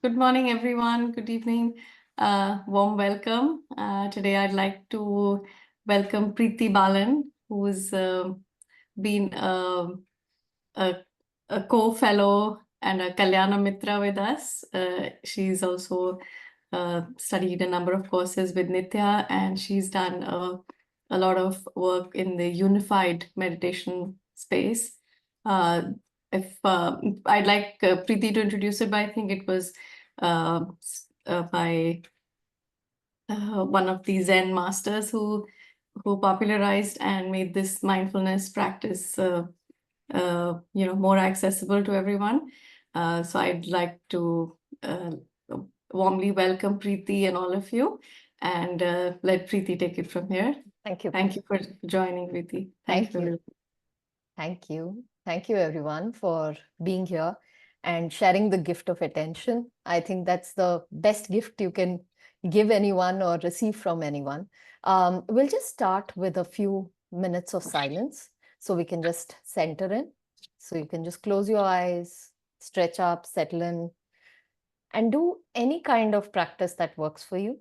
Good morning, everyone. Good evening. Warm welcome. Today, I'd like to welcome Preethi Balan, who's been a, a co-fellow and a Kalyana Mitra with us. She's also studied a number of courses with Nitya, and she's done a lot of work in the unified meditation space. If I'd like Preethi to introduce it, but I think it was by one of the Zen masters who popularized and made this mindfulness practice more accessible to everyone. So I'd like to warmly welcome Preethi and all of you, and let Preethi take it from here. Thank you. Thank you for joining, Preethi. Thank you. Thank you. Thank you, everyone, for being here and sharing the gift of attention. I think that's the best gift you can give anyone or receive from anyone. We'll just start with a few minutes of silence so we can just center in. So you can just close your eyes, stretch up, settle in, and do any kind of practice that works for you.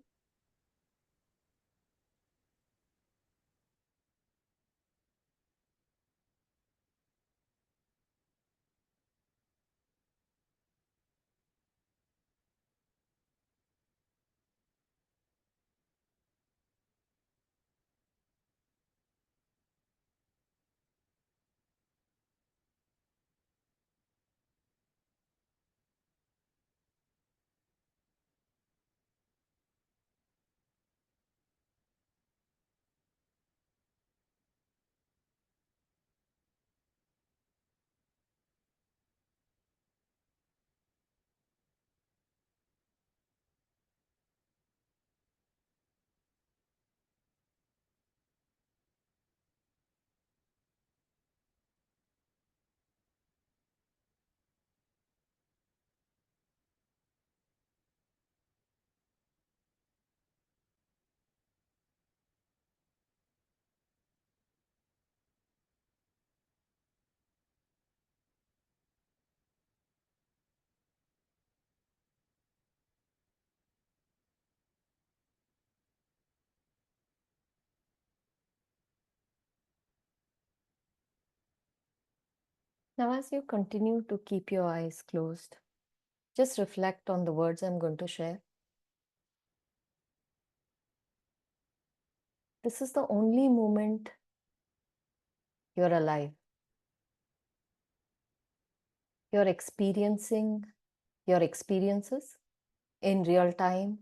Now, as you continue to keep your eyes closed, just reflect on the words I'm going to share. This is the only moment you're alive. You're experiencing your experiences in real time,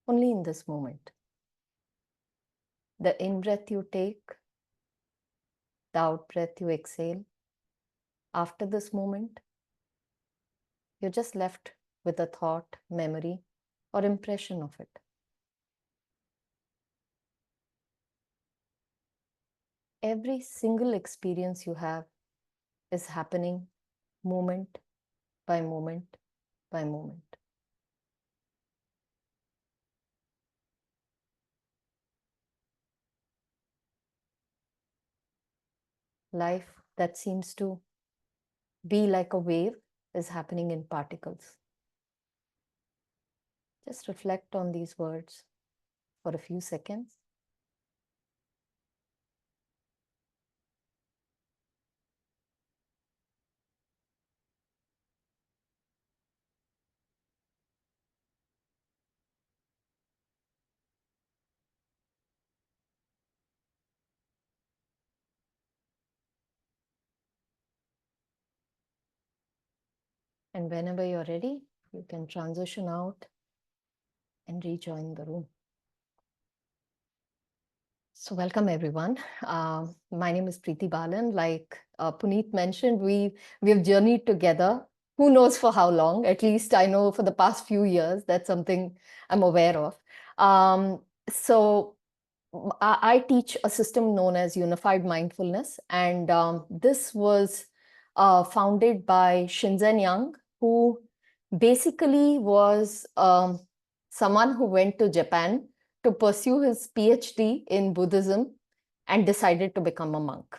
only in this moment. The in-breath you take, the out-breath you exhale. After this moment, you're just left with a thought, memory, or impression of it. Every single experience you have is happening moment by moment by moment. Life that seems to be like a wave is happening in particles. Just reflect on these words for a few seconds. And whenever you're ready, you can transition out and rejoin the room. So welcome, everyone. My name is Preethi Balan. Like Puneet mentioned, we have journeyed together. Who knows for how long? At least I know for the past few years. That's something I'm aware of. So I teach a system known as Unified Mindfulness. And this was founded by Shinzen Young, who basically was someone who went to Japan to pursue his PhD in Buddhism and decided to become a monk.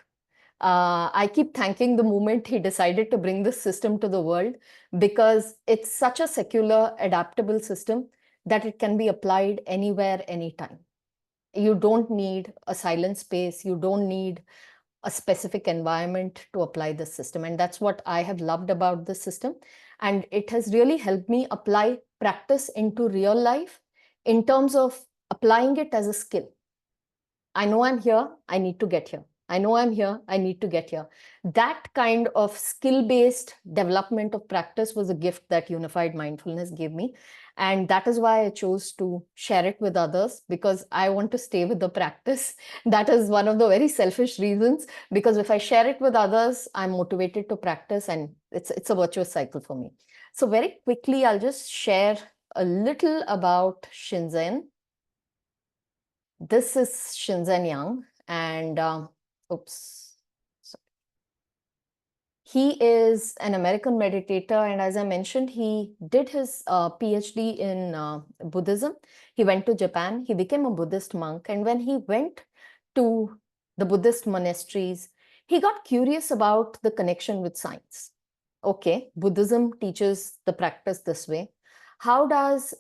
I keep thanking the moment he decided to bring this system to the world, because it's such a secular, adaptable system that it can be applied anywhere, anytime. You don't need a silent space. You don't need a specific environment to apply this system. And that's what I have loved about this system. And it has really helped me apply practice into real life in terms of applying it as a skill. I know I'm here, I need to get here. I know I'm here, I need to get here. That kind of skill-based development of practice was a gift that Unified Mindfulness gave me. And that is why I chose to share it with others, because I want to stay with the practice. That is one of the very selfish reasons, because if I share it with others, I'm motivated to practice, and it's a virtuous cycle for me. So very quickly, I'll just share a little about Shinzen. This is Shinzen Young, and oops, sorry. He is an American meditator, and as I mentioned, he did his PhD in Buddhism. He went to Japan, he became a Buddhist monk, and when he went to the Buddhist monasteries, he got curious about the connection with science. Okay, Buddhism teaches the practice this way. How does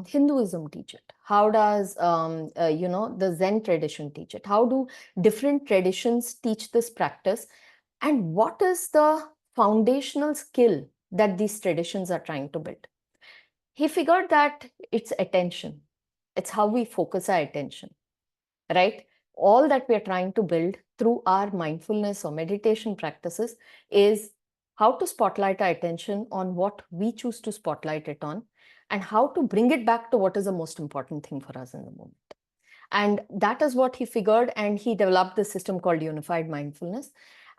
Hinduism teach it? How does the Zen tradition teach it? How do different traditions teach this practice? And what is the foundational skill that these traditions are trying to build? He figured that it's attention. It's how we focus our attention, right? All that we are trying to build through our mindfulness or meditation practices is how to spotlight our attention on what we choose to spotlight it on, and how to bring it back to what is the most important thing for us in the moment. And that is what he figured, and he developed this system called Unified Mindfulness.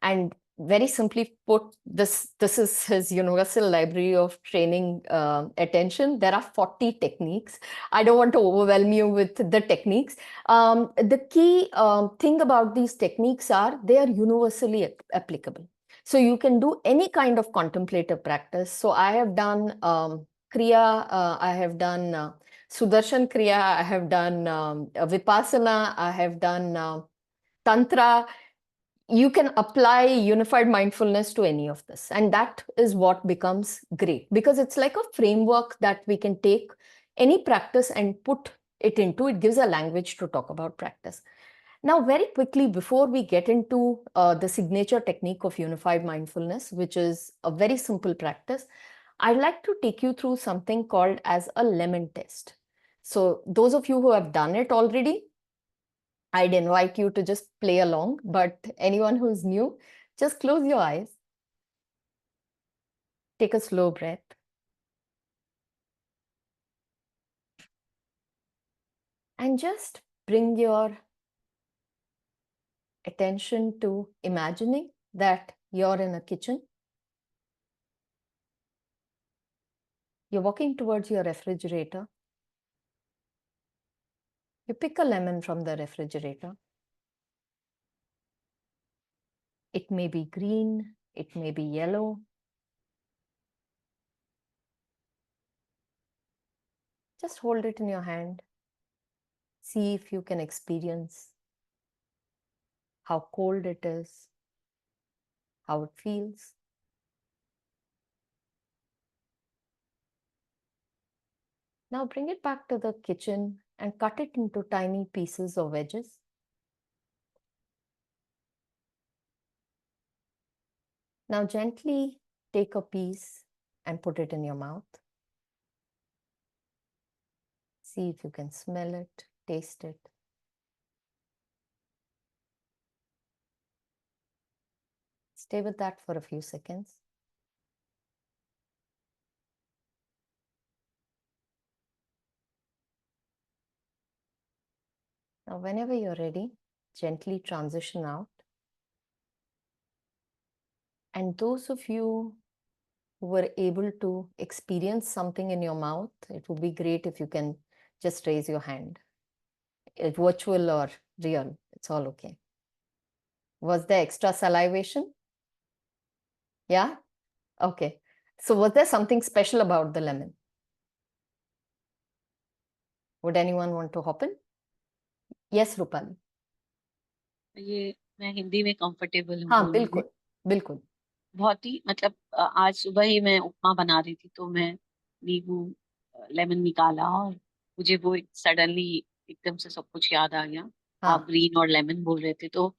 And very simply put, this is his universal library of training attention. There are 40 techniques. I don't want to overwhelm you with the techniques. The key thing about these techniques are they are universally applicable. So you can do any kind of contemplative practice. So I have done Kriya, I have done Sudarshan Kriya, I have done Vipassana, I have done Tantra. You can apply Unified Mindfulness to any of this. And that is what becomes great, because it's like a framework that we can take any practice and put it into. It gives a language to talk about practice. Now, very quickly, before we get into the signature technique of Unified Mindfulness, which is a very simple practice, I'd like to take you through something called as a lemon test. So those of you who have done it already, I'd invite you to just play along, but anyone who's new, just close your eyes. Take a slow breath. And just bring your attention to imagining that you're in a kitchen. You're walking towards your refrigerator. You pick a lemon from the refrigerator. It may be green, it may be yellow. Just hold it in your hand. See if you can experience how cold it is, how it feels. Now bring it back to the kitchen and cut it into tiny pieces or wedges. Now gently take a piece and put it in your mouth. See if you can smell it, taste it. Stay with that for a few seconds. Now, whenever you're ready, gently transition out. And those of you who were able to experience something in your mouth, it would be great if you can just raise your hand. Virtual or real, it's all okay. Was there extra salivation? Yeah? Okay. So was there something special about the lemon? Would anyone want to hop in? Yes, Rupal. ये मैं हिंदी में comfortable हूँ हाँ बोलने में। बिल्कुल बिल्कुल। बहुत ही मतलब आज सुबह ही मैं उपमा बना रही थी, तो मैं नींबू लेमन निकाला, और मुझे वो सडनली एकदम से सब कुछ याद आ गया। आप हाँ ग्रीन और लेमन बोल रहे थे, तो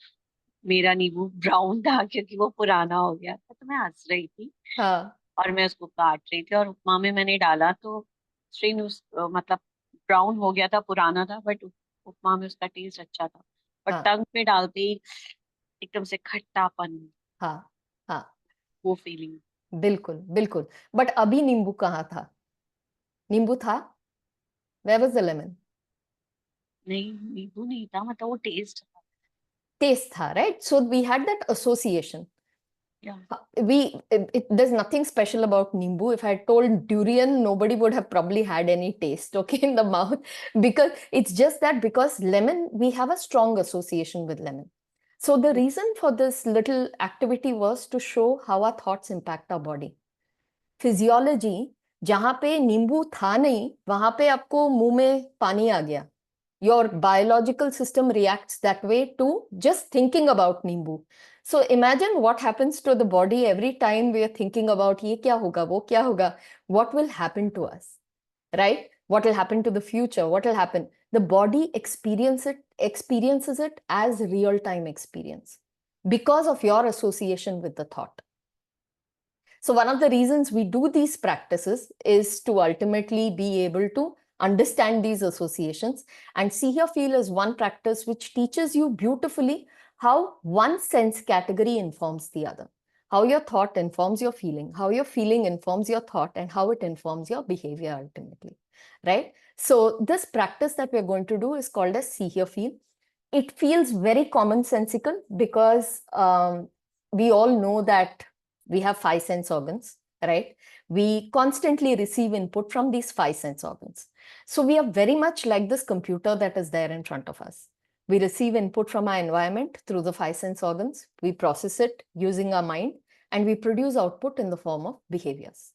मेरा नींबू ब्राउन था क्योंकि वो पुराना हो गया था, तो मैं हंस रही थी हाँ और मैं उसको काट रही थी और उपमा में मैंने डाला, तो स्ट्रीम मतलब ब्राउन हो गया था, पुराना था, बट उपमा में उसका टेस्ट अच्छा था। पर हाँ टंग पे डालते ही एकदम से खट्टापन, हाँ हाँ वो फीलिंग। बिल्कुल बिल्कुल। बट अभी नींबू कहाँ था? नींबू था? Where was the lemon? नहीं, नींबू नहीं था, मतलब वो टेस्ट था। टेस्ट था, right? So we had that association. या There's nothing special about nimbu. If I had told durian, nobody would have probably had any taste, okay, in the mouth, because it's just that because lemon, we have a strong association with lemon. So the reason for this little activity was to show how our thoughts impact our body. Physiology, जहां पे नींबू था नहीं वहां पे आपको मुंह में पानी आ गया. Your biological system reacts that way to just thinking about नींबू. So imagine what happens to the body every time we are thinking about ये क्या होगा, वो क्या होगा, what will happen to us, right? What will happen to the future? What will happen? The body experiences it as real time experience because of your association with the thought. So one of the reasons we do these practices is to ultimately be able to understand these associations. And see here, feel is one practice which teaches you beautifully how one sense category informs the other, how your thought informs your feeling, how your feeling informs your thought, and how it informs your behavior ultimately, right? So this practice that we're going to do is called as see here, feel. It feels very commonsensical because we all know that we have five sense organs, right? We constantly receive input from these five sense organs. So we are very much like this computer that is there in front of us. We receive input from our environment through the five sense organs. We process it using our mind, and we produce output in the form of behaviors.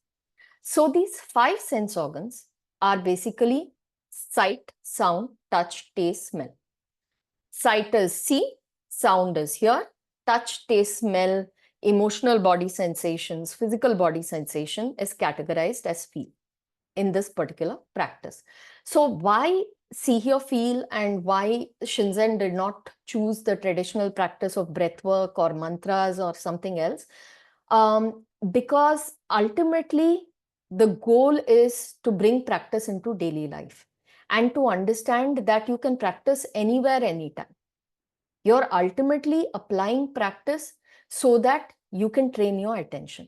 So these five sense organs are basically sight, sound, touch, taste, smell. Sight is see, sound is hear, touch, taste, smell, emotional body sensations, physical body sensation is categorized as feel in this particular practice. So why see, hear, feel, and why Shinzen did not choose the traditional practice of breath work or mantras or something else? Because ultimately the goal is to bring practice into daily life and to understand that you can practice anywhere, anytime. You're ultimately applying practice so that you can train your attention.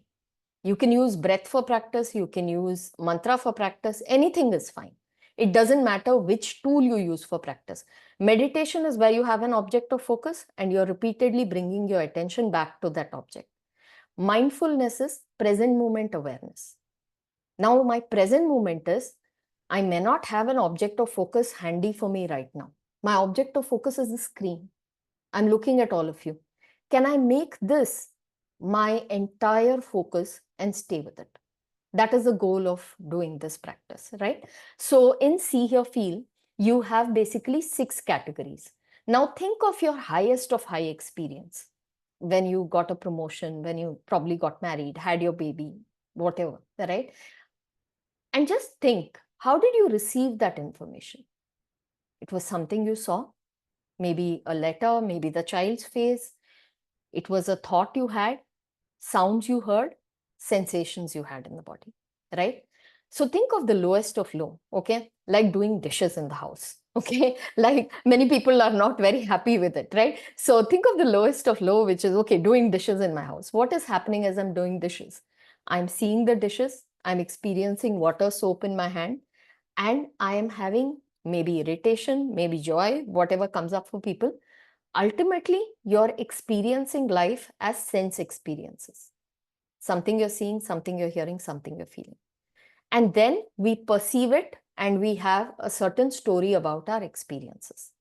You can use breath for practice, you can use mantra for practice, anything is fine. It doesn't matter which tool you use for practice. Meditation is where you have an object of focus and you're repeatedly bringing your attention back to that object. Mindfulness is present moment awareness. Now, my present moment is I may not have an object of focus handy for me right now. My object of focus is the screen. I'm looking at all of you. Can I make this my entire focus and stay with it? That is the goal of doing this practice, right? So in see, hear, feel, you have basically 6 categories. Now think of your highest of high experience. When you got a promotion, when you probably got married, had your baby, whatever, right? And just think, how did you receive that information? It was something you saw, maybe a letter, maybe the child's face. It was a thought you had, sounds you heard, sensations you had in the body, right? So think of the lowest of low, okay? Like doing dishes in the house, okay? Like many people are not very happy with it, right? So think of the lowest of low, which is, okay, doing dishes in my house. What is happening as I'm doing dishes? I'm seeing the dishes, I'm experiencing water, soap in my hand, and I am having maybe irritation, maybe joy, whatever comes up for people. Ultimately, you're experiencing life as sense experiences. Something you're seeing, something you're hearing, something you're feeling. And then we perceive it and we have a certain story about our experiences,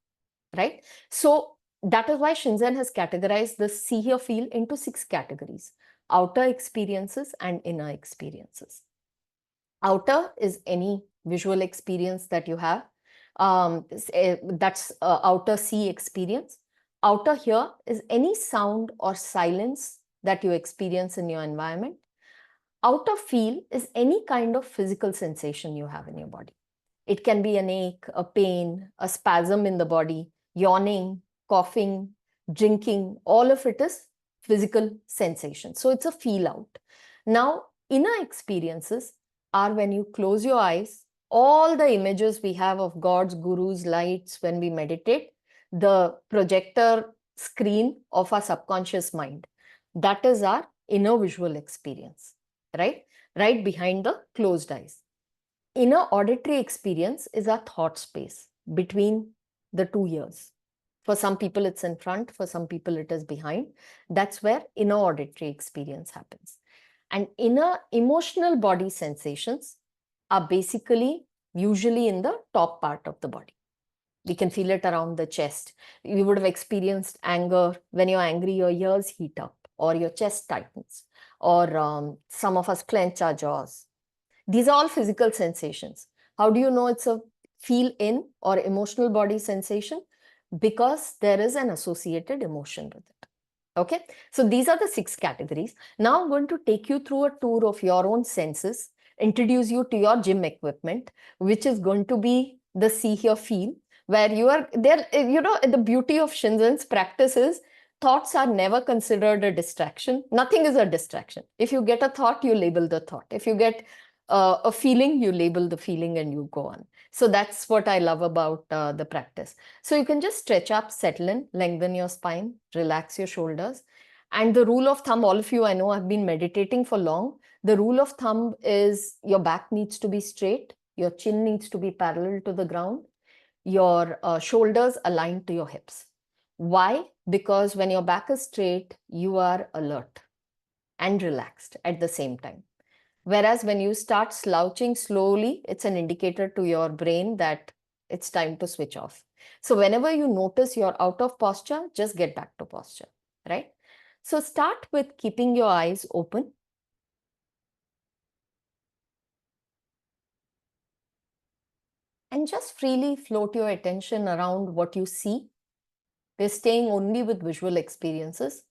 right? So that is why Shinzen has categorized the see, hear, feel into 6 categories: outer experiences and inner experiences. Outer is any visual experience that you have. That's outer see experience. Outer here is any sound or silence that you experience in your environment. Outer feel is any kind of physical sensation you have in your body. It can be an ache, a pain, a spasm in the body, yawning, coughing, drinking, all of it is physical sensation. So it's a feel out. Now, inner experiences are when you close your eyes, all the images we have of gods, gurus, lights when we meditate, the projector screen of our subconscious mind. That is our inner visual experience, right? Right behind the closed eyes. Inner auditory experience is our thought space between the two ears. For some people, it's in front. For some people, it is behind. That's where inner auditory experience happens. And inner emotional body sensations are basically usually in the top part of the body. We can feel it around the chest. You would have experienced anger. When you're angry, your ears heat up or your chest tightens, or some of us clench our jaws. These are all physical sensations. How do you know it's a feel in or emotional body sensation? Because there is an associated emotion with it. Okay, so these are the 6 categories. Now I'm going to take you through a tour of your own senses, introduce you to your gym equipment, which is going to be the see, hear, feel, where you are there. You know, the beauty of Shinzen's practice is thoughts are never considered a distraction. Nothing is a distraction. If you get a thought, you label the thought. If you get a feeling, you label the feeling and you go on. So that's what I love about the practice. So you can just stretch up, settle in, lengthen your spine, relax your shoulders. And the rule of thumb, all of you, I know have been meditating for long. The rule of thumb is your back needs to be straight. Your chin needs to be parallel to the ground. Your shoulders aligned to your hips. Why? Because when your back is straight, you are alert and relaxed at the same time. Whereas when you start slouching slowly, it's an indicator to your brain that it's time to switch off. So whenever you notice you're out of posture, just get back to posture, right? So start with keeping your eyes open. And just freely float your attention around what you see. We're staying only with visual experiences.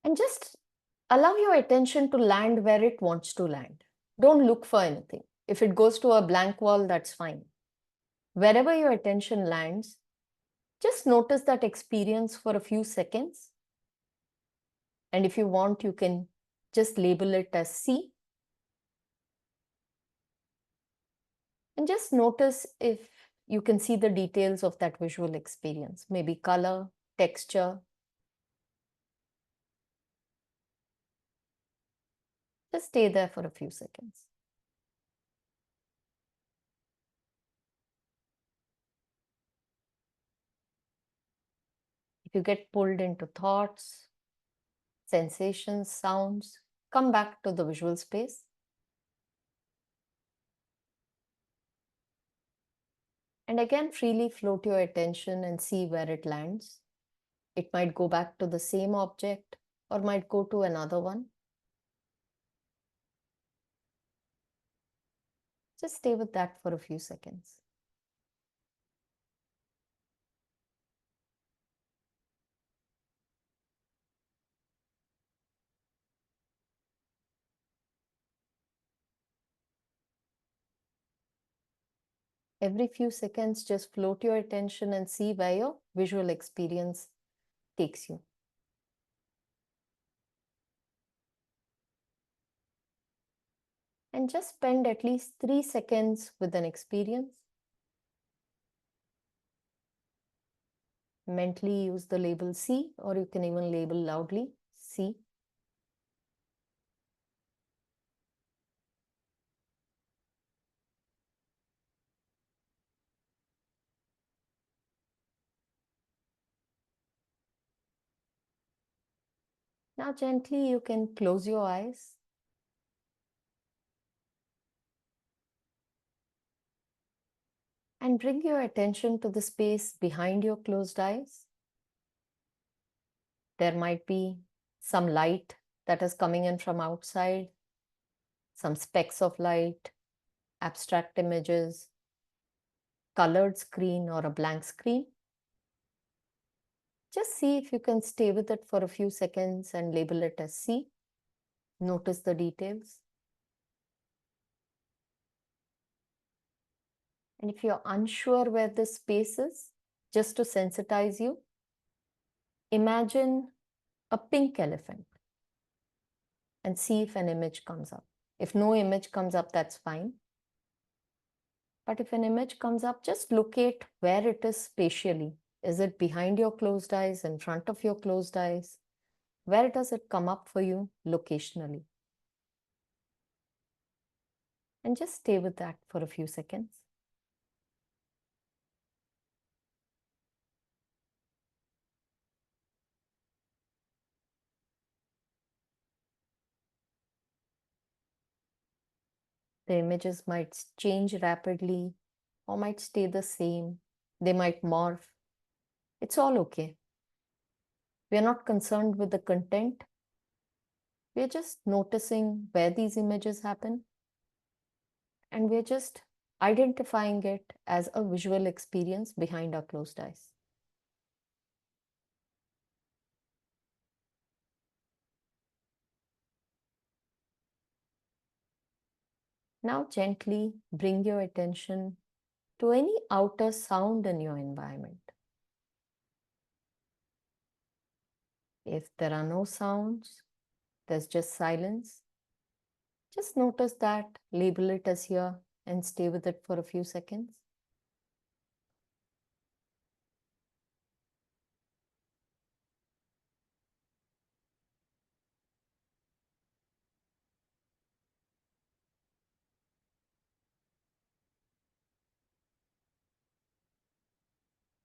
And just allow your attention to land where it wants to land. Don't look for anything. If it goes to a blank wall, that's fine. Wherever your attention lands, just notice that experience for a few seconds. And if you want, you can just label it as see. And just notice if you can see the details of that visual experience, maybe color, texture. Just stay there for a few seconds. If you get pulled into thoughts, sensations, sounds, come back to the visual space. And again, freely float your attention and see where it lands. It might go back to the same object or might go to another one. Just stay with that for a few seconds. Every few seconds, just float your attention and see where your visual experience takes you. And just spend at least 3 seconds with an experience. Mentally use the label see, or you can even label loudly see. Now gently you can close your eyes. And bring your attention to the space behind your closed eyes. There might be some light that is coming in from outside, some specks of light, abstract images. colored screen or a blank screen. Just see if you can stay with it for a few seconds and label it as C. Notice the details. And if you're unsure where this space is, just to sensitize you, imagine a pink elephant and see if an image comes up. If no image comes up, that's fine. But if an image comes up, just locate where it is spatially. Is it behind your closed eyes, in front of your closed eyes? Where does it come up for you locationally? And just stay with that for a few seconds. The images might change rapidly or might stay the same. They might morph. It's all okay. We are not concerned with the content. We are just noticing where these images happen. And we are just identifying it as a visual experience behind our closed eyes. Now gently bring your attention to any outer sound in your environment. If there are no sounds, there's just silence. Just notice that, label it as here, and stay with it for a few seconds.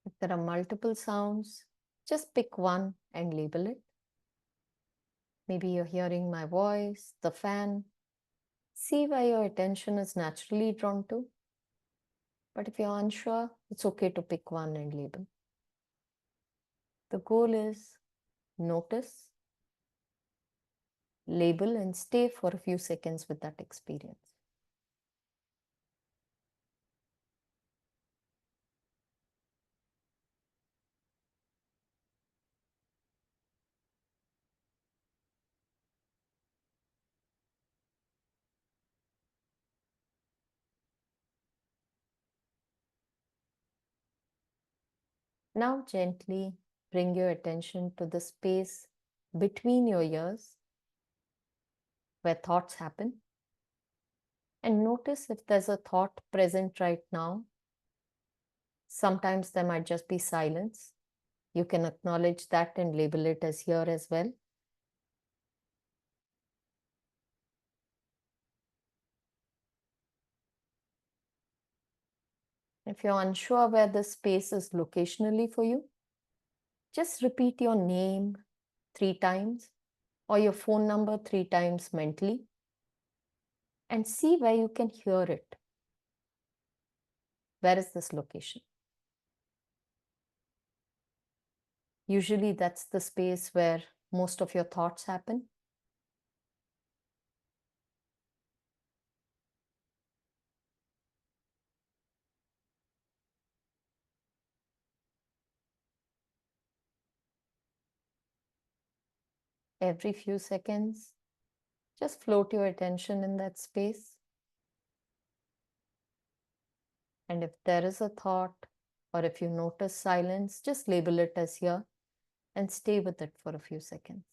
If there are multiple sounds, just pick one and label it. Maybe you're hearing my voice, the fan. See where your attention is naturally drawn to. But if you're unsure, it's okay to pick one and label. The goal is notice, label, and stay for a few seconds with that experience. Now gently bring your attention to the space between your ears where thoughts happen. And notice if there's a thought present right now. Sometimes there might just be silence. You can acknowledge that and label it as here as well. If you're unsure where this space is locationally for you, just repeat your name 3 times or your phone number 3 times mentally and see where you can hear it. Where is this location? Usually that's the space where most of your thoughts happen. Every few seconds, just float your attention in that space. And if there is a thought or if you notice silence, just label it as here and stay with it for a few seconds.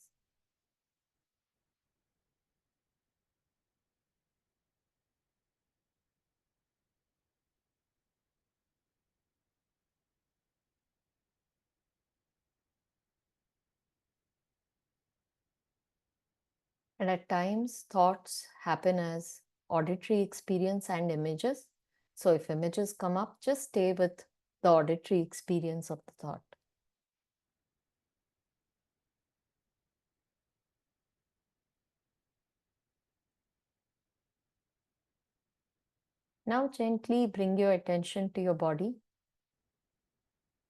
And at times, thoughts happen as auditory experience and images. So if images come up, just stay with the auditory experience of the thought. Now gently bring your attention to your body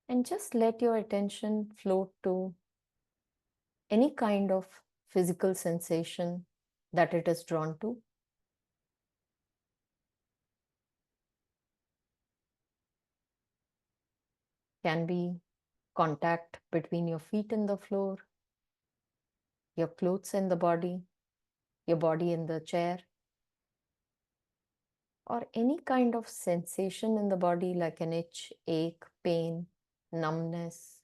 and just let your attention float to any kind of physical sensation that it is drawn to. Can be contact between your feet and the floor, your clothes and the body, your body in the chair, or any kind of sensation in the body like an itch, ache, pain, numbness,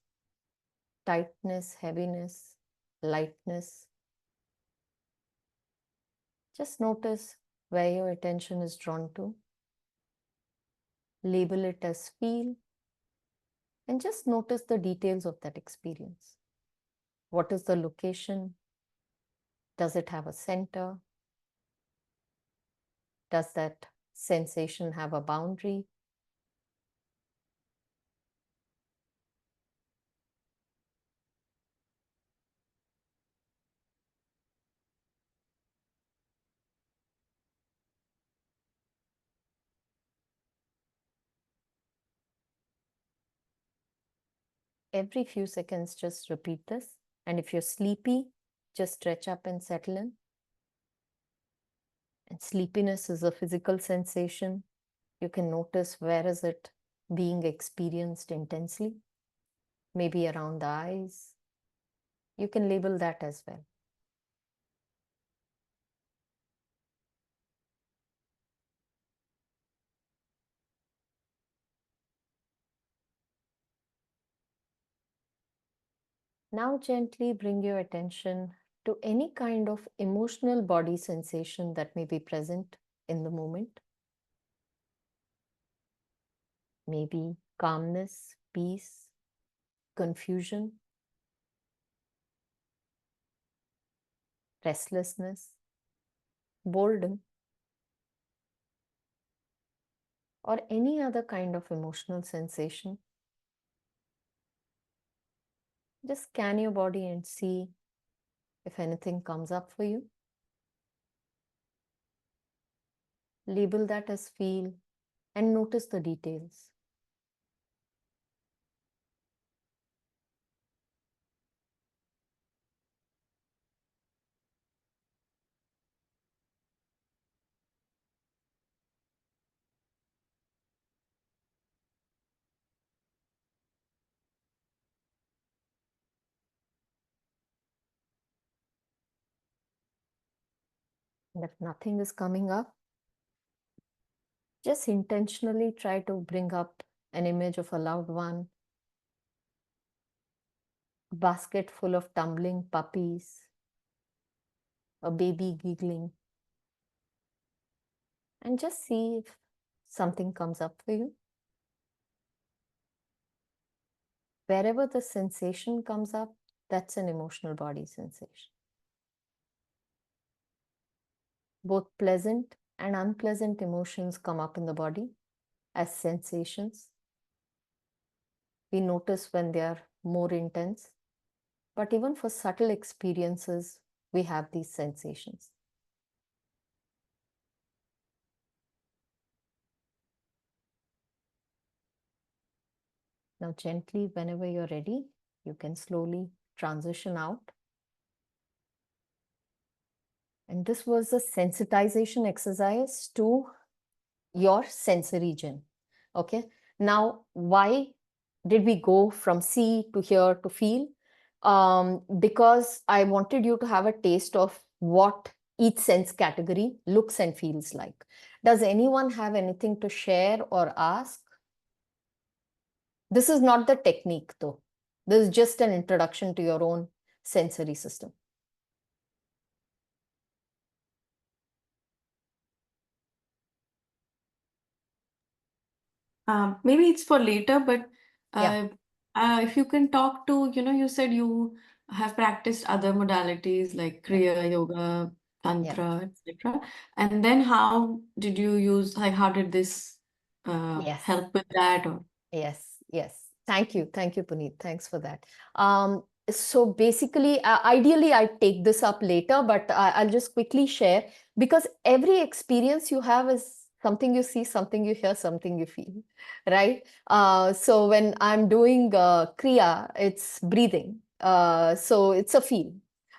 tightness, heaviness, lightness. Just notice where your attention is drawn to. Label it as feel, and just notice the details of that experience. What is the location? Does it have a center? Does that sensation have a boundary? Every few seconds, just repeat this. And if you're sleepy, just stretch up and settle in. And sleepiness is a physical sensation. You can notice where is it being experienced intensely. Maybe around the eyes. You can label that as well. Now gently bring your attention to any kind of emotional body sensation that may be present in the moment. Maybe calmness, peace, confusion, restlessness, boredom, or any other kind of emotional sensation. Just scan your body and see if anything comes up for you. Label that as feel and notice the details. And if nothing is coming up, just intentionally try to bring up an image of a loved one, a basket full of tumbling puppies, a baby giggling, and just see if something comes up for you. Wherever the sensation comes up, that's an emotional body sensation. Both pleasant and unpleasant emotions come up in the body as sensations. We notice when they are more intense, but even for subtle experiences, we have these sensations. Now, gently, whenever you're ready, you can slowly transition out. And this was a sensitization exercise to your sensory region. Okay. Now, why did we go from see to hear to feel? Because I wanted you to have a taste of what each sense category looks and feels like. Does anyone have anything to share or ask? This is not the technique though. This is just an introduction to your own sensory system. Maybe it's for later, but Yeah. if you can talk to, you said you have practiced other modalities like Kriya, Yoga, Tantra, etc. And then how did you use, like, how did this Yes. help with that? Or Yes, yes. Thank you. Thank you, Puneet. Thanks for that. So basically, ideally, I take this up later, but I'll just quickly share because every experience you have is something you see, something you hear, something you feel, right? So when I'm doing Kriya, it's breathing. So it's a feel.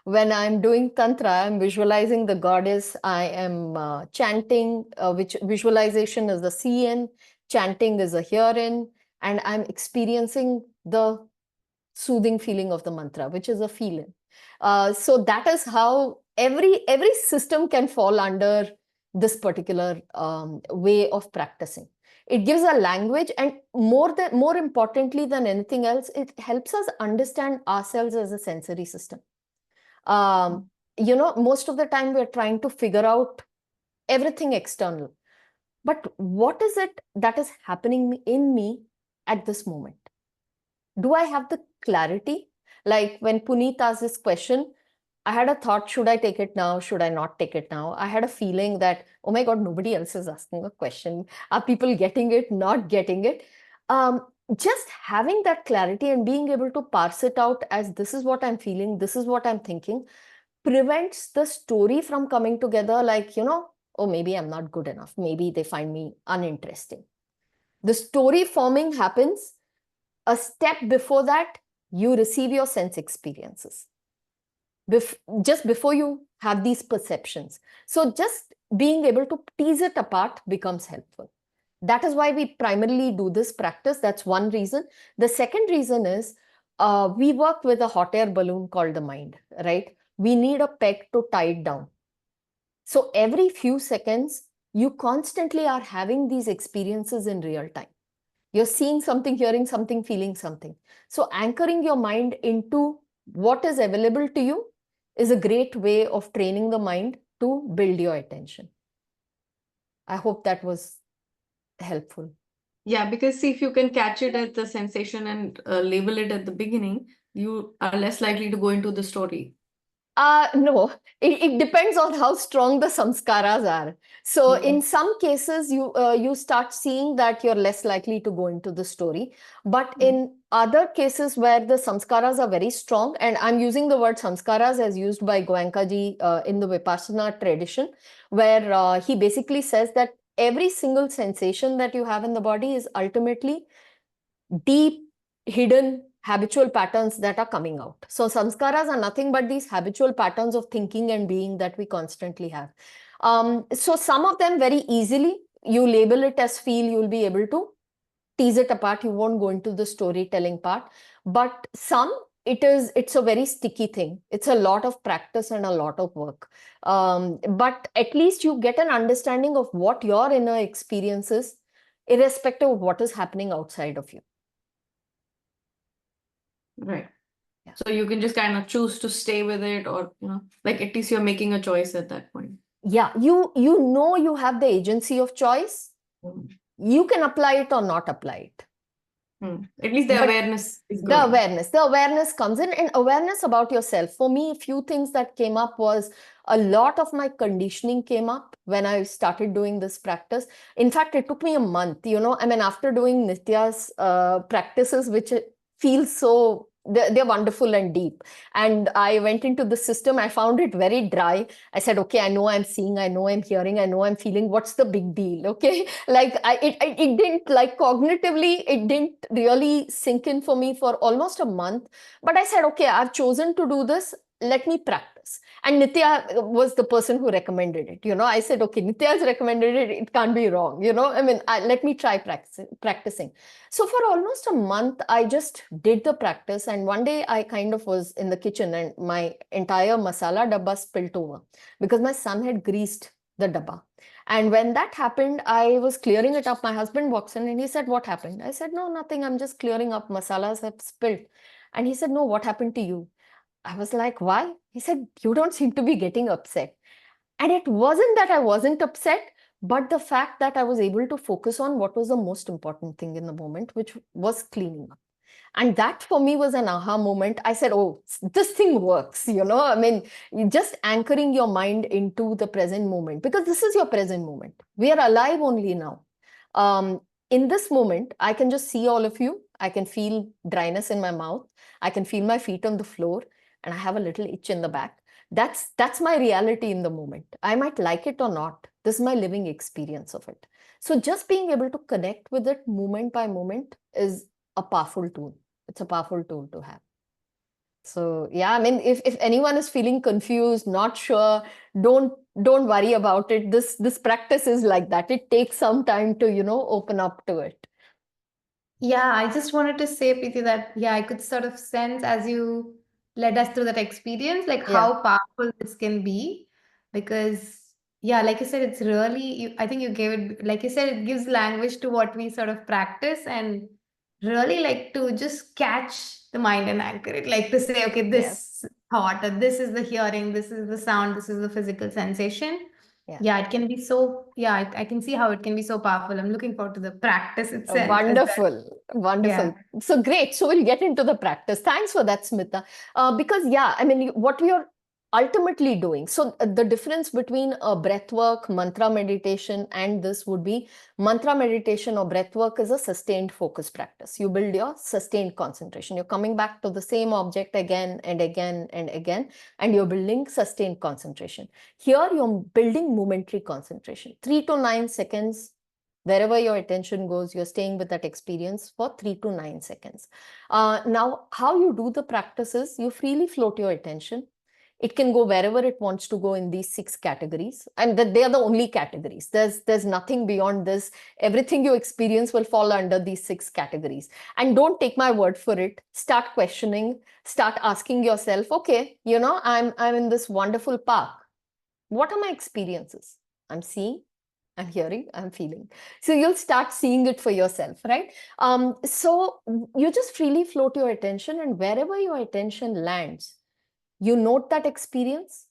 When I'm doing Tantra, I'm visualizing the goddess. I am chanting, which visualization is the see in, chanting is a hear in, and I'm experiencing the soothing feeling of the mantra, which is a feeling. So that is how every system can fall under this particular way of practicing. It gives a language, and more importantly than anything else, it helps us understand ourselves as a sensory system. Most of the time we're trying to figure out everything external. But what is it that is happening in me at this moment? Do I have the clarity? Like when Puneet asked this question, I had a thought, should I take it now? Should I not take it now? I had a feeling that, oh my God, nobody else is asking a question. Are people getting it, not getting it? Just having that clarity and being able to parse it out as this is what I'm feeling, this is what I'm thinking, prevents the story from coming together like, oh, maybe I'm not good enough. Maybe they find me uninteresting. The story forming happens a step before that. You receive your sense experiences just before you have these perceptions. So just being able to tease it apart becomes helpful. That is why we primarily do this practice. That's one reason. The second reason is we work with a hot air balloon called the mind, right? We need a peg to tie it down. So every few seconds, you constantly are having these experiences in real time. You're seeing something, hearing something, feeling something. So anchoring your mind into what is available to you is a great way of training the mind to build your attention. I hope that was helpful. Yeah, because see, if you can catch it at the sensation and label it at the beginning, you are less likely to go into the story. No, it depends on how strong the samskaras are. So in some cases, you start seeing that you're less likely to go into the story. But in other cases where the samskaras are very strong, and I'm using the word samskaras as used by Goenka ji in the Vipassana tradition, where he basically says that every single sensation that you have in the body is ultimately deep, hidden habitual patterns that are coming out. So samskaras are nothing but these habitual patterns of thinking and being that we constantly have. So some of them very easily, you label it as feel, you'll be able to tease it apart. You won't go into the storytelling part. But some, it's a very sticky thing. It's a lot of practice and a lot of work. But at least you get an understanding of what your inner experience is, irrespective of what is happening outside of you. Right. Yeah. So you can just kind of choose to stay with it, or like at least you're making a choice at that point. Yeah, you you have the agency of choice. You can apply it or not apply it. At least the But awareness is the growing. awareness comes in, and awareness about yourself. For me, a few things that came up was a lot of my conditioning came up when I started doing this practice. In fact, it took me a month, I mean, after doing Nitya's practices, which feels so, they're wonderful and deep. And I went into the system. I found it very dry. I said, okay, I know I'm seeing, I know I'm hearing, I know I'm feeling. What's the big deal? Okay. Like it didn't, like cognitively, it didn't really sink in for me for almost a month. But I said, okay, I've chosen to do this. Let me practice. And Nitya was the person who recommended it. I said, okay, Nitya's recommended it. It can't be wrong. I mean, let me try practicing. So for almost a month, I just did the practice. And one day I kind of was in the kitchen and my entire masala dabba spilled over because my son had greased the dabba. And when that happened, I was clearing it up. My husband walks in and he said, what happened? I said, no, nothing. I'm just clearing up. Masalas have spilled. And he said, no, what happened to you? I was like, why? He said, you don't seem to be getting upset. And it wasn't that I wasn't upset, but the fact that I was able to focus on what was the most important thing in the moment, which was cleaning up. And that for me was an aha moment. I said, oh, this thing works, I mean, just anchoring your mind into the present moment, because this is your present moment. We are alive only now. In this moment, I can just see all of you. I can feel dryness in my mouth. I can feel my feet on the floor, and I have a little itch in the back. That's my reality in the moment. I might like it or not. This is my living experience of it. So just being able to connect with it moment by moment is a powerful tool. It's a powerful tool to have. So yeah, I mean, if anyone is feeling confused, not sure, don't worry about it. This practice is like that. It takes some time to, open up to it. Yeah, I just wanted to say, Preeti, that I could sort of sense as you led us through that experience, like Yeah. how powerful this can be. Because, like you said, it's really, I think you gave it, like you said, it gives language to what we sort of practice, and really like to just catch the mind and anchor it, like to say, okay, Yes. this thought, or this is the hearing, this is the sound, this is the physical sensation. Yeah. Yeah, it can be so, I can see how it can be so powerful. I'm looking forward to the practice itself as well. Wonderful, Yeah. wonderful. So great. So we'll get into the practice. Thanks for that, Smita. Because I mean, what we are ultimately doing. So the difference between a breath work, mantra meditation, and this would be mantra meditation or breath work is a sustained focus practice. You build your sustained concentration. You're coming back to the same object again and again and again, and you're building sustained concentration. Here, you're building momentary concentration. 3 to 9 seconds. Wherever your attention goes, you're staying with that experience for 3 to 9 seconds. Now, how you do the practice is you freely float your attention. It can go wherever it wants to go in these 6 categories, and that they are the only categories. There's nothing beyond this. Everything you experience will fall under these 6 categories. And don't take my word for it. Start questioning. Start asking yourself, okay, I'm in this wonderful park. What are my experiences? I'm seeing, I'm hearing, I'm feeling. So you'll start seeing it for yourself, right? So you just freely float your attention, and wherever your attention lands, you note that experience,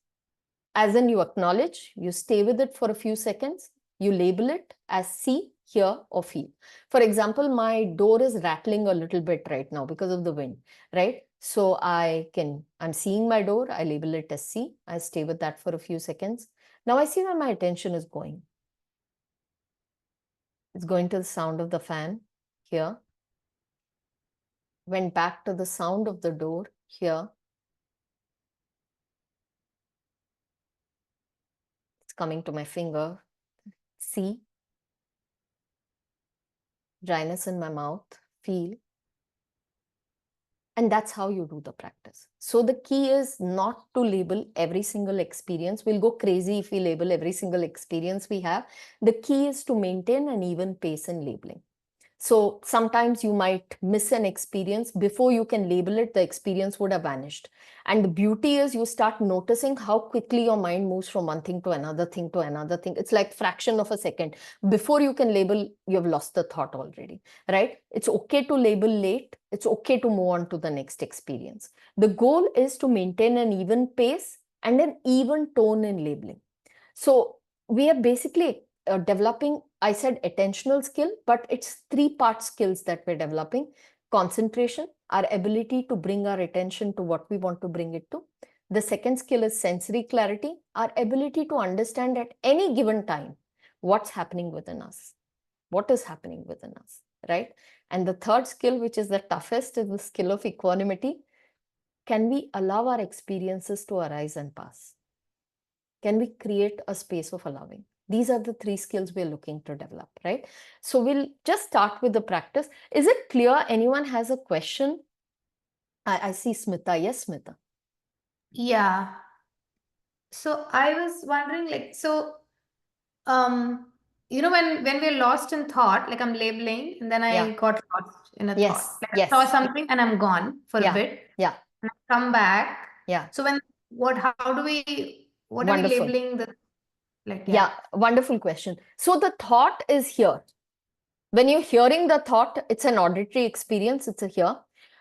as in you acknowledge, you stay with it for a few seconds, you label it as see, hear, or feel. For example, my door is rattling a little bit right now because of the wind, right? So I'm seeing my door, I label it as see, I stay with that for a few seconds. Now I see where my attention is going. It's going to the sound of the fan here. Went back to the sound of the door here. It's coming to my finger. See. Dryness in my mouth. Feel. And that's how you do the practice. So the key is not to label every single experience. We'll go crazy if we label every single experience we have. The key is to maintain an even pace in labeling. So sometimes you might miss an experience. Before you can label it, the experience would have vanished. And the beauty is you start noticing how quickly your mind moves from one thing to another thing to another thing. It's like fraction of a second. Before you can label, you've lost the thought already, right? It's okay to label late. It's okay to move on to the next experience. The goal is to maintain an even pace and an even tone in labeling. So we are basically developing, I said attentional skill, but it's 3-part skills that we're developing. Concentration, our ability to bring our attention to what we want to bring it to. The second skill is sensory clarity, our ability to understand at any given time what's happening within us, what is happening within us, right? And the third skill, which is the toughest, is the skill of equanimity. Can we allow our experiences to arise and pass? Can we create a space of allowing? These are the 3 skills we're looking to develop, right? So we'll just start with the practice. Is it clear? Anyone has a question? I see Smita. Yes, Smita. Yeah. So I was wondering, like, so when we're lost in thought, like I'm labeling, and then Yeah. I got lost in a Yes. thought. Like I saw Yes. something and I'm gone for a Yeah. bit, Yeah. and I come back. Yeah. So what are we Wonderful. labeling the, like, Yeah. Wonderful question. So the thought is here. When you're hearing the thought, it's an auditory experience. It's a hear.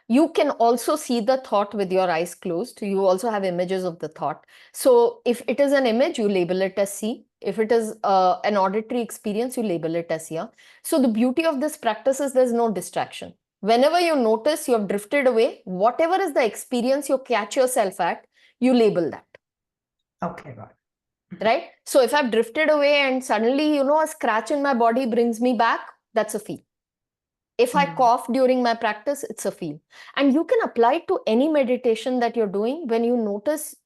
You can also see the thought with your eyes closed. You also have images of the thought. So if it is an image, you label it as see. If it is an auditory experience, you label it as hear. So the beauty of this practice is there's no distraction. Whenever you notice you have drifted away, whatever is the experience you catch yourself at, you label that. Okay, got it. Right? So if I've drifted away and suddenly, a scratch in my body brings me back, that's a feel. If I cough during my practice, it's a feel. And you can apply it to any meditation that you're doing. When you notice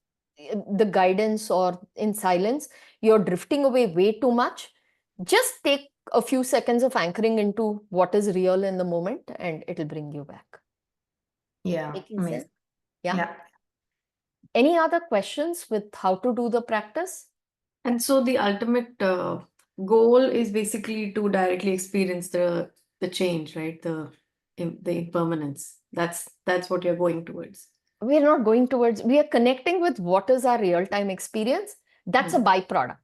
the guidance or in silence, you're drifting away way too much, just take a few seconds of anchoring into what is real in the moment and it'll bring you back. Yeah, Making amazing. sense? Yeah. Yeah. Any other questions with how to do the practice? And so the ultimate goal is basically to directly experience the change, right? the impermanence. That's what you're going towards. We're not going towards, we are connecting with what is our real-time experience. That's a byproduct.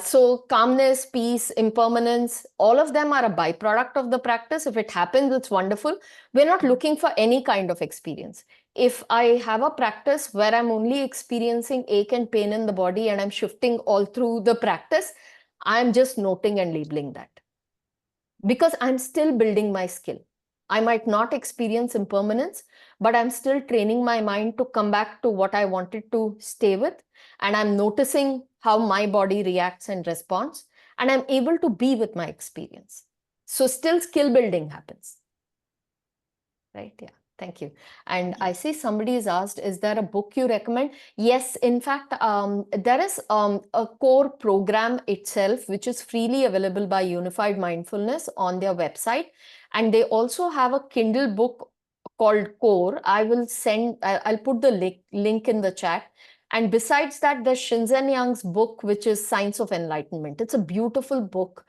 So calmness, peace, impermanence, all of them are a byproduct of the practice. If it happens, it's wonderful. We're not looking for any kind of experience. If I have a practice where I'm only experiencing ache and pain in the body and I'm shifting all through the practice, I'm just noting and labeling that. Because I'm still building my skill. I might not experience impermanence, but I'm still training my mind to come back to what I wanted to stay with. And I'm noticing how my body reacts and responds. And I'm able to be with my experience. So still skill building happens. Right? Yeah. Thank you. And I see somebody has asked, is there a book you recommend? Yes, in fact, there is a core program itself, which is freely available by Unified Mindfulness on their website. And they also have a Kindle book called Core. I'll put the link in the chat. And besides that, there's Shinzen Young's book, which is Science of Enlightenment. It's a beautiful book.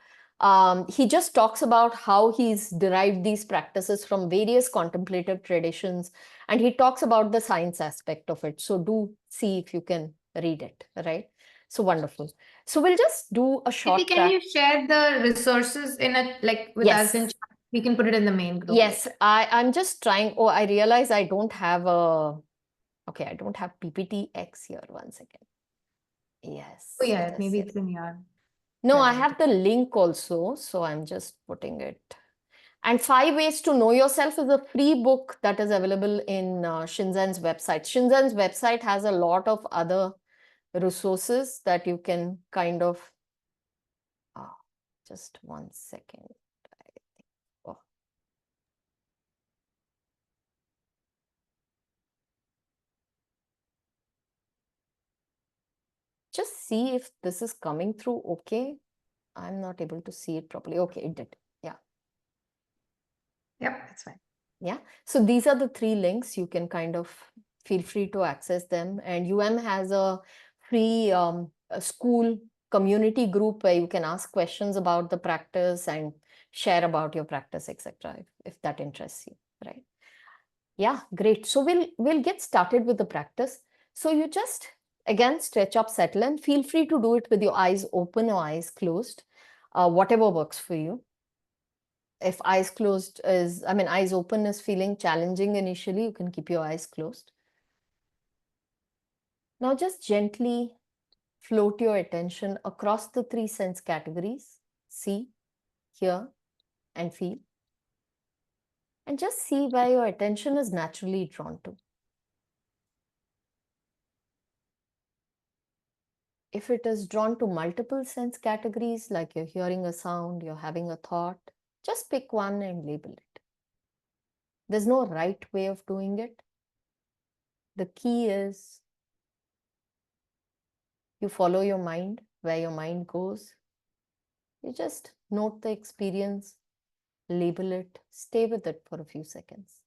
He just talks about how he's derived these practices from various contemplative traditions, and he talks about the science aspect of it. So do see if you can read it, right? So wonderful. So we'll just do a short Preethi, can you share the resources in it, like with us in Yes. chat? We can put it in the main group. Yes, I'm just trying. Oh, I realize I don't have okay, I don't have PPTX here. One second. Yes. Oh yeah, it is, maybe yes. it's in your. No, I have the link also, so I'm just putting it. And 5 Ways to Know Yourself is a free book that is available in Shinzen's website. Shinzen's website has a lot of other resources that you can kind of, just 1 second. Oh. Just see if this is coming through okay. I'm not able to see it properly. Okay, it did. Yeah. Yep, that's fine. Yeah. So these are the 3 links. You can kind of feel free to access them. And has a free a school community group where you can ask questions about the practice and share about your practice, etc. If that interests you, right? Yeah, great. So we'll get started with the practice. So you just again stretch up, settle in. Feel free to do it with your eyes open or eyes closed, whatever works for you. If eyes closed is, eyes open is feeling challenging initially, you can keep your eyes closed. Now just gently float your attention across the 3 sense categories: see, hear, and feel. And just see where your attention is naturally drawn to. If it is drawn to multiple sense categories, like you're hearing a sound, you're having a thought, just pick one and label it. There's no right way of doing it. The key is you follow your mind, where your mind goes. You just note the experience, label it, stay with it for a few seconds.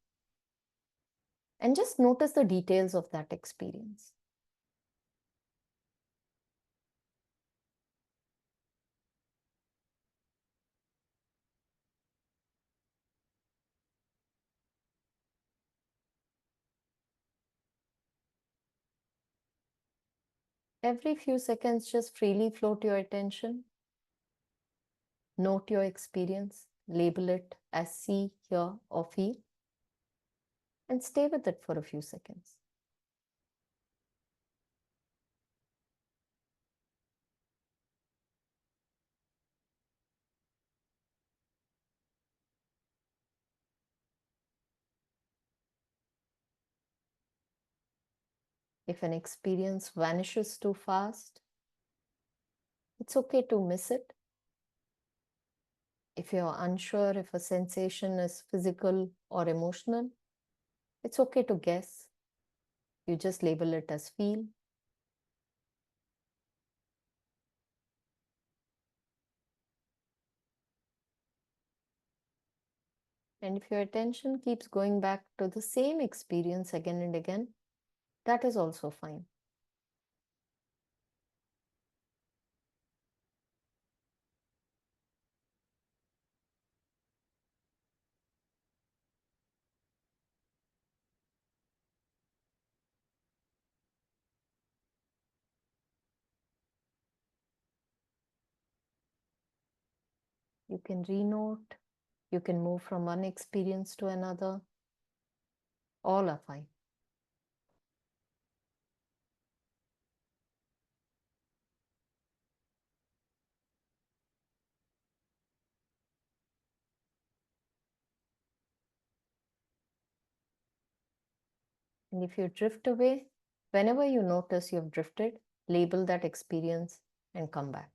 And just notice the details of that experience. Every few seconds, just freely float your attention. Note your experience, label it as see, hear, or feel, and stay with it for a few seconds. If an experience vanishes too fast, it's okay to miss it. If you're unsure if a sensation is physical or emotional, it's okay to guess. You just label it as feel. And if your attention keeps going back to the same experience again and again, that is also fine. You can renote. You can move from one experience to another. All are fine. And if you drift away, whenever you notice you've drifted, label that experience and come back.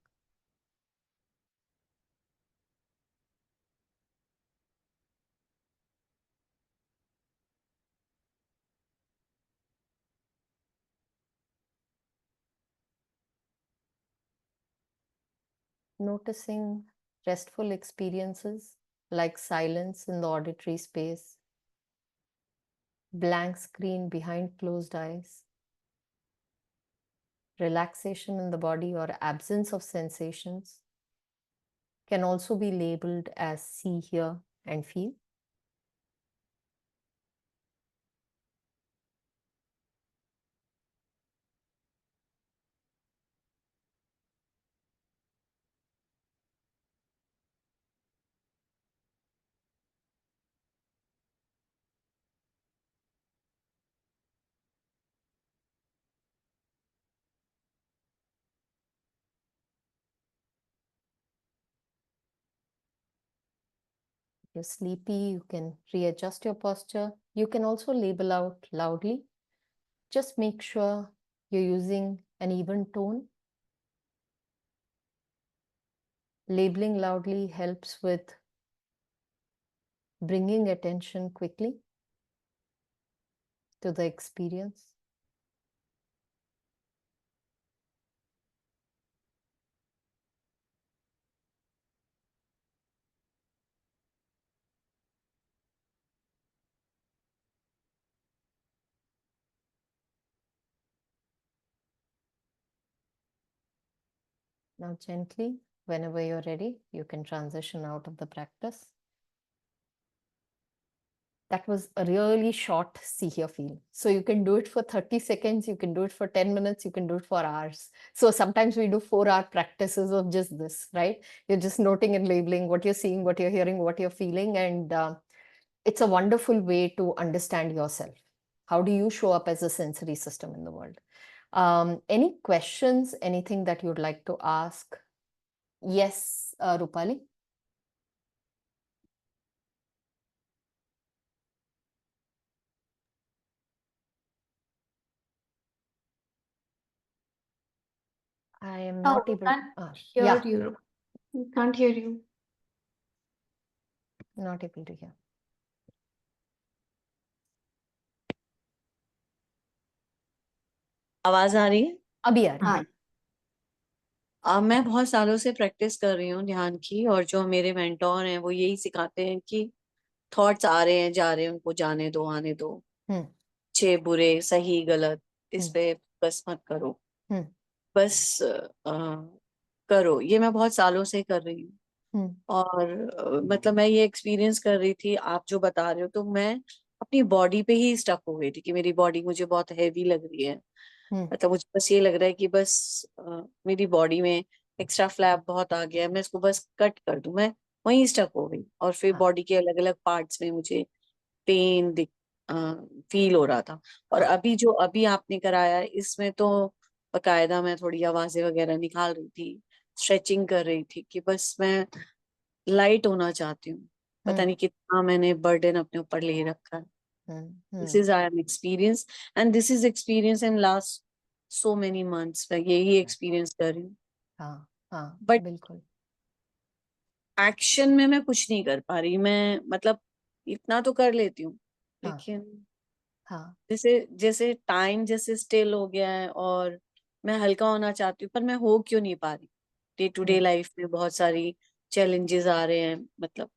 Noticing restful experiences like silence in the auditory space, blank screen behind closed eyes, relaxation in the body or absence of sensations can also be labeled as see, hear, and feel. If you're sleepy, you can readjust your posture. You can also label out loudly. Just make sure you're using an even tone. Labeling loudly helps with bringing attention quickly to the experience. Now, gently, whenever you're ready, you can transition out of the practice. That was a really short see, hear, feel. So you can do it for 30 seconds, you can do it for 10 minutes, you can do it for hours. So sometimes we do 4-hour practices of just this, right? You're just noting and labeling what you're seeing, what you're hearing, what you're feeling. And it's a wonderful way to understand yourself. How do you show up as a sensory system in the world? Any questions, anything that you'd like to ask? Yes, Rupali? I am No, not we able. can't hear Yeah, you. We can't hear you. not able to hear. आवाज आ रही है? अभी आ रही है। मैं बहुत सालों से प्रैक्टिस कर रही हूँ ध्यान की, और जो मेरे मेंटोर हैं वो यही सिखाते हैं कि थॉट्स आ रहे हैं जा रहे हैं, उनको जाने दो, आने दो, अच्छे बुरे सही गलत इस पे बस मत करो, बस करो। ये मैं बहुत सालों से कर रही हूँ। और मतलब मैं ये एक्सपीरियंस कर रही थी, आप जो बता रहे हो, तो मैं अपनी बॉडी पे ही स्टक हो गई थी कि मेरी बॉडी मुझे बहुत हैवी लग रही है। मतलब मुझे बस ये लग रहा है कि बस मेरी बॉडी में एक्स्ट्रा फ्लैप बहुत आ गया है, मैं इसको बस कट कर दूं। मैं वहीं स्टक हो गई, और फिर बॉडी के अलग अलग पार्ट्स में मुझे पेन फील हो रहा था। और अभी आपने कराया इसमें तो बकायदा मैं थोड़ी आवाजें वगैरह निकाल रही थी, स्ट्रेचिंग कर रही थी कि बस मैं लाइट होना चाहती हूँ। पता नहीं कितना मैंने बर्डन अपने ऊपर ले रखा है। This is I am experience, and this is experience in last so many months. मैं यही एक्सपीरियंस कर रही हूँ। बट बिल्कुल एक्शन में मैं कुछ नहीं कर पा रही। मैं मतलब इतना तो कर लेती हूँ, लेकिन जैसे जैसे टाइम जैसे स्टिल हो गया है, और मैं हल्का होना चाहती हूँ, पर मैं हो क्यों नहीं पा रही। डे टू डे लाइफ में बहुत सारी चैलेंजेस आ रहे हैं, मतलब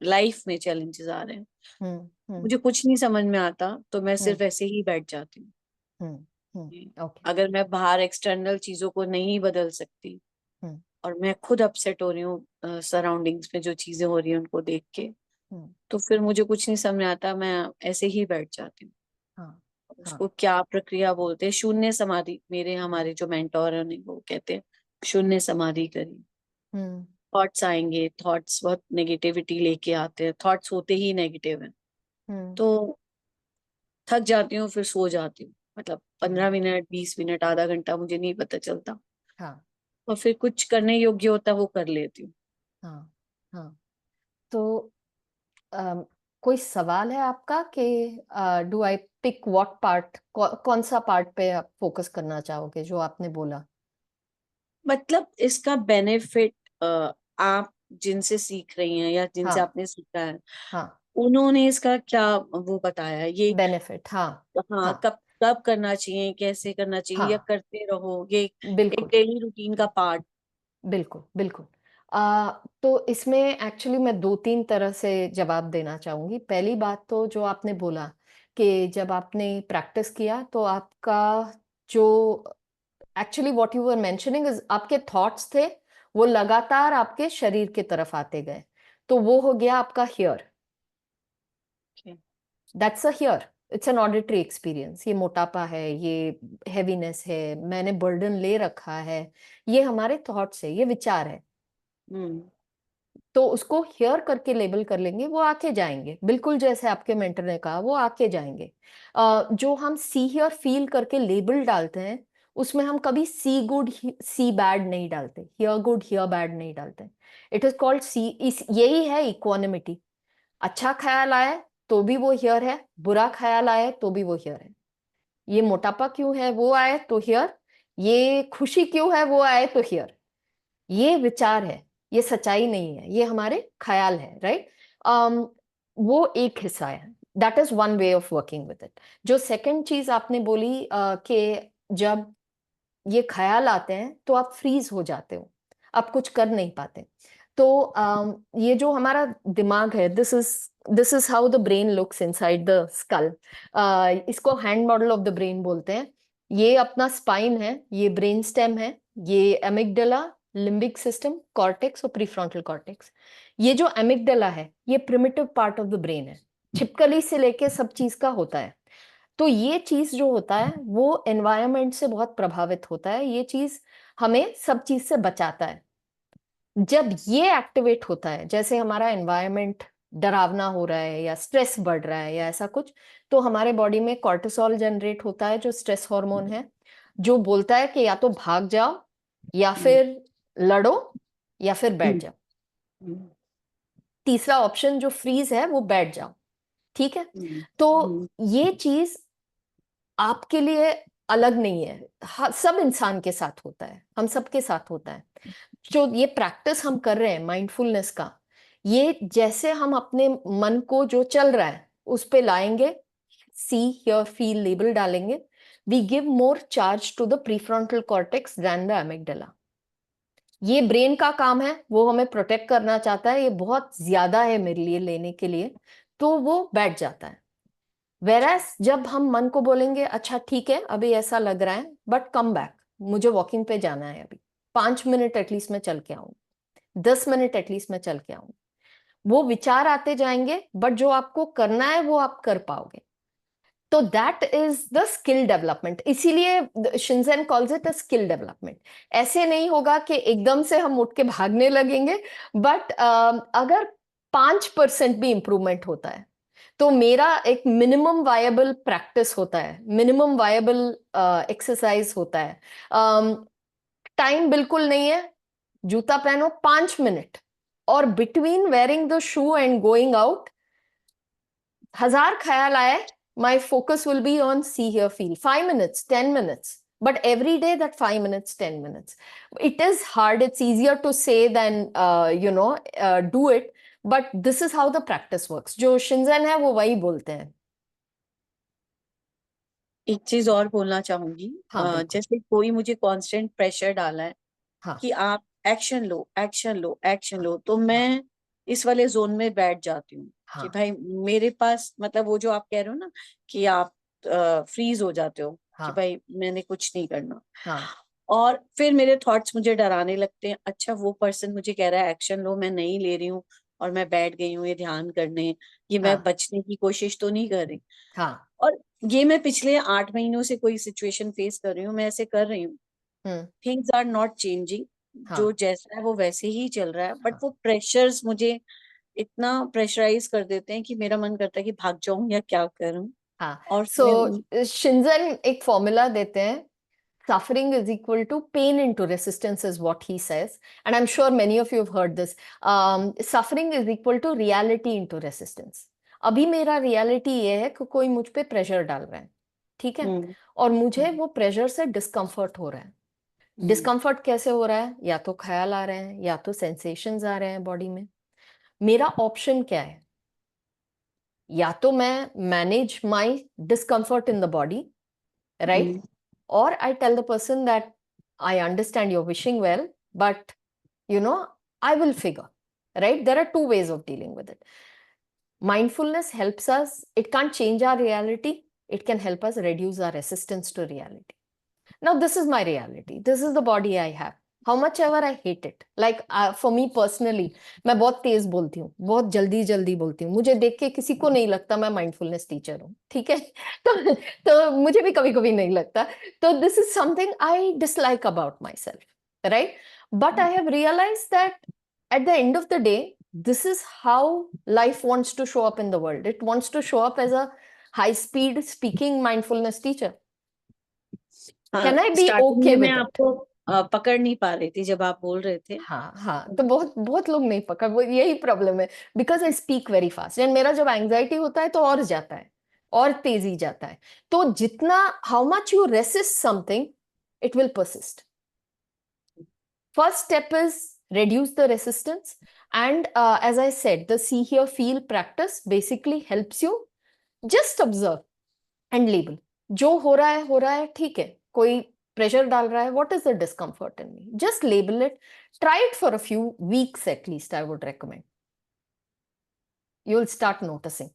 लाइफ में चैलेंजेस आ रहे हैं, मुझे कुछ नहीं समझ में आता, तो मैं सिर्फ ऐसे ही बैठ जाती हूँ। अगर मैं बाहर एक्सटर्नल चीजों को नहीं बदल सकती, और मैं खुद अपसेट हो रही हूँ सराउंडिंग्स में जो चीजें हो रही हैं उनको देख के, तो फिर मुझे कुछ नहीं समझ में आता, मैं ऐसे ही बैठ जाती हूँ। उसको क्या प्रक्रिया बोलते हैं? शून्य समाधि। हमारे जो मेंटोर है वो कहते हैं शून्य समाधि करी। थॉट्स आएंगे, थॉट्स बहुत नेगेटिविटी लेके आते हैं, थॉट्स होते ही नेगेटिव हैं, तो थक जाती हूँ, फिर सो जाती हूँ। मतलब 15 मिनट, 20 मिनट, आधा घंटा, मुझे नहीं पता चलता। हाँ और फिर कुछ करने योग्य होता है वो कर लेती हूँ। हाँ हाँ। तो अम, कोई सवाल है आपका कि do I pick what part, कौन सा पार्ट पे आप फोकस करना चाहोगे जो आपने बोला? मतलब इसका बेनिफिट आप जिनसे सीख रही हैं या जिनसे हाँ आपने सीखा है, हाँ, उन्होंने इसका क्या वो बताया है ये? बेनिफिट, हाँ हाँ, हाँ कब कब करना चाहिए, कैसे करना चाहिए, या हाँ, करते रहो, ये एक बिल्कुल डेली रूटीन का पार्ट? बिल्कुल बिल्कुल। तो इसमें एक्चुअली मैं 2-3 तरह से जवाब देना चाहूंगी। पहली बात तो जो आपने बोला कि जब आपने प्रैक्टिस किया तो आपका जो actually what you were mentioning is आपके थॉट्स थे, वो लगातार आपके शरीर की तरफ आते गए, तो वो हो गया आपका here. That's a here, it's an auditory experience. ये मोटापा है, ये हैवीनेस है, मैंने बर्डन ले रखा है, ये हमारे थॉट्स है, ये विचार है। हम्म तो उसको हियर करके लेबल कर लेंगे, वो आके जाएंगे, बिल्कुल जैसे आपके मेंटर ने कहा, वो आके जाएंगे। जो हम सी हियर फील करके लेबल डालते हैं, उसमें हम कभी सी गुड सी बैड नहीं डालते, हियर गुड हियर बैड नहीं डालते। इट इज कॉल्ड सी, इस यही है इक्वानिमिटी। अच्छा ख्याल आए तो भी वो हियर है, बुरा ख्याल आए तो भी वो हियर है। ये मोटापा क्यों है वो आए तो हियर, ये खुशी क्यों है वो आए तो हियर। ये विचार है, ये सच्चाई नहीं है, ये हमारे ख्याल है, राइट? वो एक हिस्सा है, that is one way of working with it. जो सेकंड चीज आपने बोली कि जब ये ख्याल आते हैं तो आप फ्रीज हो जाते हो, आप कुछ कर नहीं पाते। तो ये जो हमारा दिमाग है, this is how the brain looks inside the skull. इसको hand model of the brain बोलते हैं। ये अपना स्पाइन है, ये ब्रेन स्टेम है, ये एमिगडाला, लिम्बिक सिस्टम, कॉर्टेक्स और प्रीफ्रंटल कॉर्टेक्स। ये जो एमिगडाला है, ये primitive part of the brain है, छिपकली से लेके सब चीज का होता है। तो ये चीज जो होता है वो एनवायरनमेंट से बहुत प्रभावित होता है, ये चीज हमें सब चीज से बचाता है। जब ये एक्टिवेट होता है, जैसे हमारा एनवायरनमेंट डरावना हो रहा है या स्ट्रेस बढ़ रहा है या ऐसा कुछ, तो हमारे बॉडी में कॉर्टिसोल जनरेट होता है, जो स्ट्रेस हार्मोन है, जो बोलता है कि या तो भाग जाओ, या फिर लड़ो, या फिर बैठ जाओ। तीसरा ऑप्शन जो फ्रीज है, वो बैठ जाओ। ठीक है? तो ये चीज आपके लिए अलग नहीं है, सब इंसान के साथ होता है, हम सबके साथ होता है। जो ये प्रैक्टिस हम कर रहे हैं माइंडफुलनेस का, ये जैसे हम अपने मन को जो चल रहा है उस पे लाएंगे, सी हियर फील लेबल डालेंगे, we give more charge to the prefrontal cortex then the amygdala. ये ब्रेन का काम है, वो हमें प्रोटेक्ट करना चाहता है, ये बहुत ज्यादा है मेरे लिए लेने के लिए, तो वो बैठ जाता है। वेरएस जब हम मन को बोलेंगे अच्छा ठीक है अभी ऐसा लग रहा है, बट कम बैक, मुझे वॉकिंग पे जाना है अभी, 5 मिनट एटलीस्ट मैं चल के आऊं, 10 मिनट एटलीस्ट मैं चल के आऊं, वो विचार आते जाएंगे, बट जो आपको करना है वो आप कर पाओगे। तो that is the skill development, इसीलिए Shinzen calls it a skill development. ऐसे नहीं होगा कि एकदम से हम उठ के भागने लगेंगे, बट अगर 5% भी इंप्रूवमेंट होता है, तो मेरा एक मिनिमम वायबल प्रैक्टिस होता है, मिनिमम वायबल एक्सरसाइज होता है। टाइम बिल्कुल नहीं है, जूता पहनो 5 मिनट, और between wearing the shoe and going out, 1000 ख्याल आए, my focus will be on see here feel, 5 minutes, 10 minutes, but every day that 5 minutes, 10 minutes. It is hard, it's easier to say than do it, but this is how the practice works. जो शिंजन है वो वही बोलते हैं। एक चीज और बोलना चाहूंगी। हाँ बिल्कुल। जैसे कोई मुझे कांस्टेंट प्रेशर डाला है हाँ कि आप एक्शन लो, एक्शन लो, एक्शन हाँ लो, तो हाँ मैं इस वाले जोन में बैठ जाती हूँ कि हाँ भाई मेरे पास, मतलब वो जो आप कह रहे हो ना कि आप फ्रीज हो जाते हो कि हाँ भाई मैंने कुछ नहीं करना, हाँ और फिर मेरे थॉट्स मुझे डराने लगते हैं। अच्छा, वो पर्सन मुझे कह रहा है एक्शन लो, मैं नहीं ले रही हूँ और मैं बैठ गई हूँ ये ध्यान करने, ये मैं हाँ बचने की कोशिश तो नहीं कर रही। हाँ। और ये मैं पिछले 8 महीनों से कोई सिचुएशन फेस कर रही हूँ, मैं ऐसे कर रही हूँ, हम्म थिंग्स आर नॉट चेंजिंग, जो हाँ जैसा है वो वैसे ही चल रहा है, बट हाँ वो प्रेशर्स मुझे इतना प्रेशराइज कर देते हैं कि मेरा मन करता है कि भाग जाऊं या क्या करूं। हाँ और सो शिंजन एक फॉर्मूला देते हैं, suffering is equal to pain into resistance is what he says, and I'm sure many of you have heard this. Suffering is equal to reality into resistance. अभी मेरा रियलिटी ये है कि कोई मुझ पे प्रेशर डाल रहा है, ठीक है, और मुझे वो प्रेशर से डिस्कम्फर्ट हो रहा है। डिस्कम्फर्ट कैसे हो रहा है? या तो ख्याल आ रहे हैं, या तो सेंसेशंस आ रहे हैं बॉडी में। मेरा ऑप्शन क्या है? या तो मैं manage my discomfort in the body, right? Or I tell the person that I understand you're wishing well, but you know, I will figure, right? There are two ways of dealing with it. Mindfulness helps us, it can't change our reality, it can help us reduce our resistance to reality. Now, this is my reality, this is the body I have. How much ever I hate it, like for me personally, मैं बहुत तेज बोलती हूँ, बहुत जल्दी जल्दी बोलती हूँ, मुझे देख के किसी को नहीं लगता मैं माइंडफुलनेस टीचर हूँ, ठीक है। तो मुझे भी कभी कभी नहीं लगता। तो this is something I dislike about myself, right? But I have realise that at the end of the day, this is how life wants to show up in the world. It wants to show up as a high speed speaking mindfulness teacher. Can I be starting okay में मैं with it? आपको पकड़ नहीं पा रही थी जब आप बोल रहे थे। हाँ हाँ, तो बहुत बहुत लोग नहीं पकड़, वो यही प्रॉब्लम है, because I speak very fast and मेरा जब एंग्जाइटी होता है तो और जाता है, और तेजी जाता है। तो जितना, how much you resist something, it will persist. First step is reduce the resistance, and as I said, the see hear feel practice basically helps you just observe and label. जो हो रहा है, ठीक है, कोई प्रेशर डाल रहा है, what is the discomfort in me? Just label it. Try it for a few weeks at least, I would recommend. You'll start noticing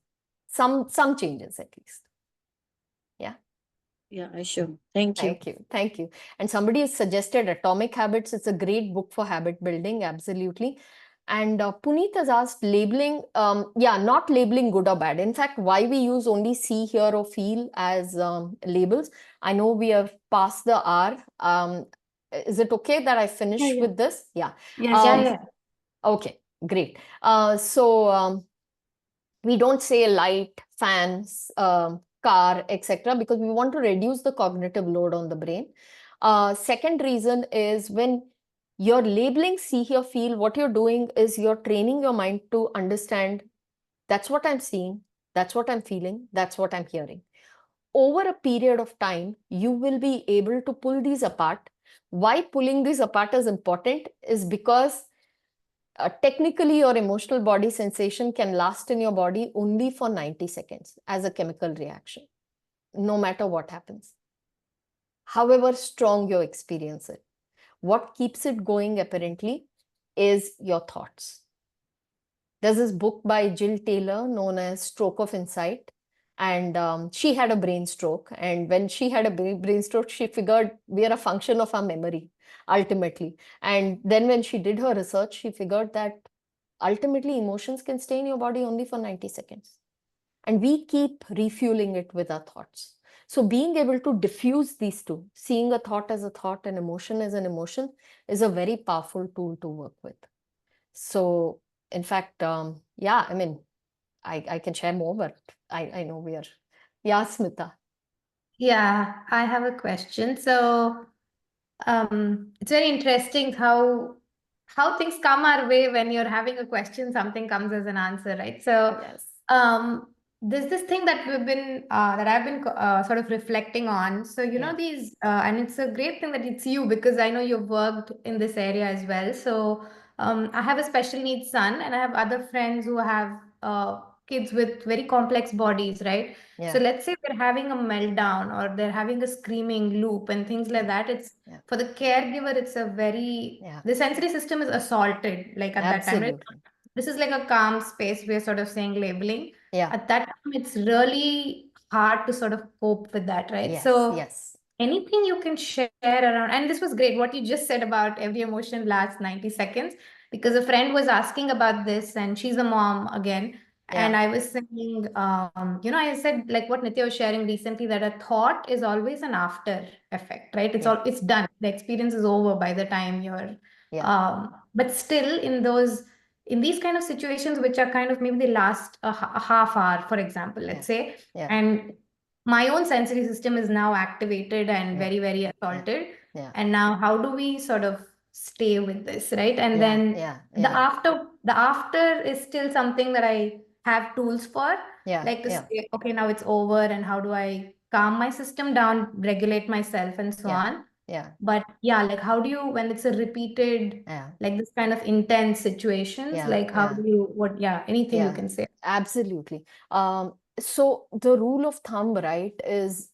some changes at least. Yeah. Yeah, sure. Thank you. Thank you. And somebody has suggested Atomic Habits. It's a great book for habit building, absolutely. And Puneet has asked labeling, yeah, not labeling good or bad. In fact, why we use only see, hear, or feel as labels. I know we have passed the hour. Is it okay that I finish with this? Yeah. Yes, Yeah, yes. yeah. Okay, great. So we don't say light, fans, car, etc., because we want to reduce the cognitive load on the brain. Second reason is when you're labeling see, hear, feel, what you're doing is you're training your mind to understand that's what I'm seeing, that's what I'm feeling, that's what I'm hearing. Over a period of time, you will be able to pull these apart. Why pulling these apart is important is because technically, your emotional body sensation can last in your body only for 90 seconds as a chemical reaction, no matter what happens. However strong you experience it, what keeps it going apparently is your thoughts. There's this book by Jill Taylor known as Stroke of Insight. And she had a brain stroke. And when she had a brain stroke, she figured we are a function of our memory, ultimately. And then when she did her research, she figured that ultimately emotions can stay in your body only for 90 seconds. And we keep refueling it with our thoughts. So being able to diffuse these two, seeing a thought as a thought and emotion as an emotion, is a very powerful tool to work with. So in fact, yeah, I mean, I can share more, but I know we are. Yeah, Smita. Yeah, I have a question. So, it's very interesting how things come our way when you're having a question, something comes as an answer, right? So, Yes. there's this thing that I've been sort of reflecting on. So, you know, Yeah. these, and it's a great thing that it's you because I know you've worked in this area as well. So, I have a special needs son, and I have other friends who have kids with very complex bodies, right? So Yeah. let's say they're having a meltdown or they're having a screaming loop and things like that. It's Yeah. for the caregiver, it's a very Yeah. the sensory system is assaulted like at that time, right? Absolutely. This is like a calm space we're sort of saying labeling. Yeah. At that time, it's really hard to sort of cope with that, right? Yes. So Yes. anything you can share around, and this was great what you just said about every emotion lasts 90 seconds, because a friend was asking about this and she's a mom again. And Yeah. I was saying, you know, I said like what Nitya was sharing recently, that a thought is always an after effect, right? It's Yeah. all it's done. The experience is over by the time you're But still in these kind of situations, which are kind of maybe they last a half hour, for example, let's say, and my own sensory system is now activated and very, very assaulted. And now how do we sort of stay with this, right? And then the after is still something that I have tools for, like to say, okay, now it's over, and how do I calm my system down, regulate myself, and so on. But like how do you, when it's a repeated, like this kind of intense situations, like how do you, anything you can say? Absolutely. So the rule of thumb, right, is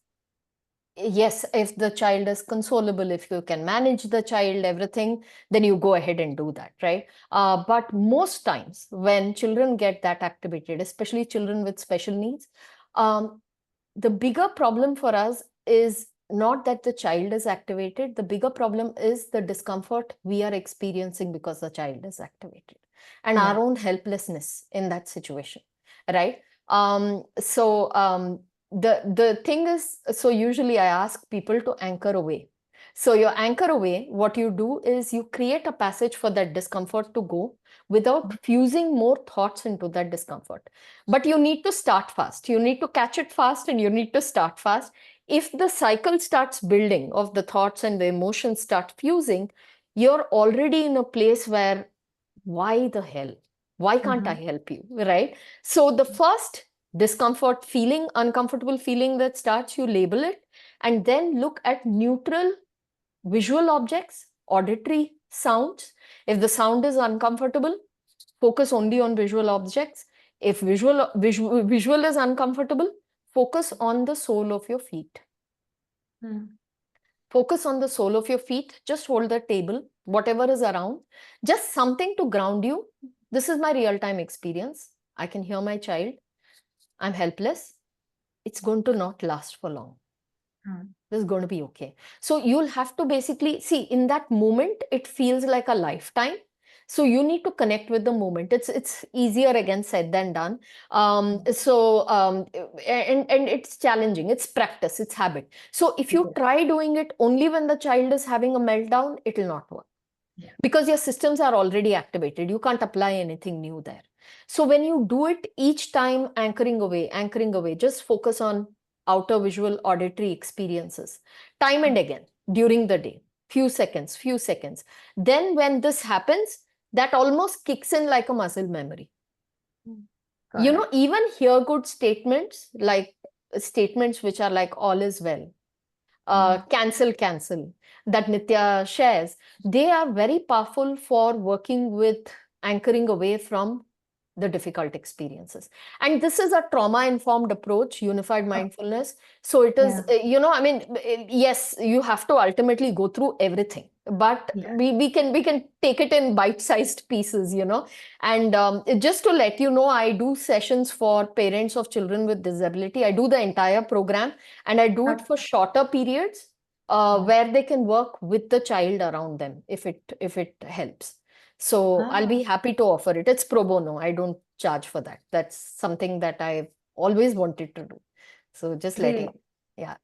yes, if the child is consolable, if you can manage the child, everything, then you go ahead and do that, right? But most times when children get that activated, especially children with special needs, the bigger problem for us is not that the child is activated. The bigger problem is the discomfort we are experiencing because the child is activated, and our own helplessness in that situation, right? The thing is, so usually I ask people to anchor away. So you anchor away, what you do is you create a passage for that discomfort to go without fusing more thoughts into that discomfort. But you need to start fast. You need to catch it fast, and you need to start fast. If the cycle starts building of the thoughts and the emotions start fusing, you're already in a place where, why the hell? Why can't I help you? Right? So the first discomfort feeling, uncomfortable feeling that starts, you label it, and then look at neutral visual objects, auditory sounds. If the sound is uncomfortable, focus only on visual objects. If visual is uncomfortable, focus on the sole of your feet. Focus on the sole of your feet. Just hold the table, whatever is around, just something to ground you. This is my real-time experience. I can hear my child. I'm helpless. It's going to not last for long. This is going to be okay. So you'll have to basically see, in that moment, it feels like a lifetime. So you need to connect with the moment. It's easier again said than done. And it's challenging. It's practice. It's habit. So if you try doing it only when the child is having a meltdown, it will not work. Because your systems are already activated. You can't apply anything new there. So when you do it each time, anchoring away, just focus on outer visual auditory experiences, time and again, during the day, few seconds. Then when this happens, that almost kicks in like a muscle memory. You know, even hear good statements, like statements which are like all is well, cancel, that Nitya shares, they are very powerful for working with anchoring away from the difficult experiences. And this is a trauma-informed approach, unified mindfulness. So it is, yes, you have to ultimately go through everything, but we can take it in bite-sized pieces, And just to let you know, I do sessions for parents of children with disability. I do the entire program, and I do it for shorter periods where they can work with the child around them if it helps. So I'll be happy to offer it. It's pro bono. I don't charge for that. That's something that I've always wanted to do. So just letting. Can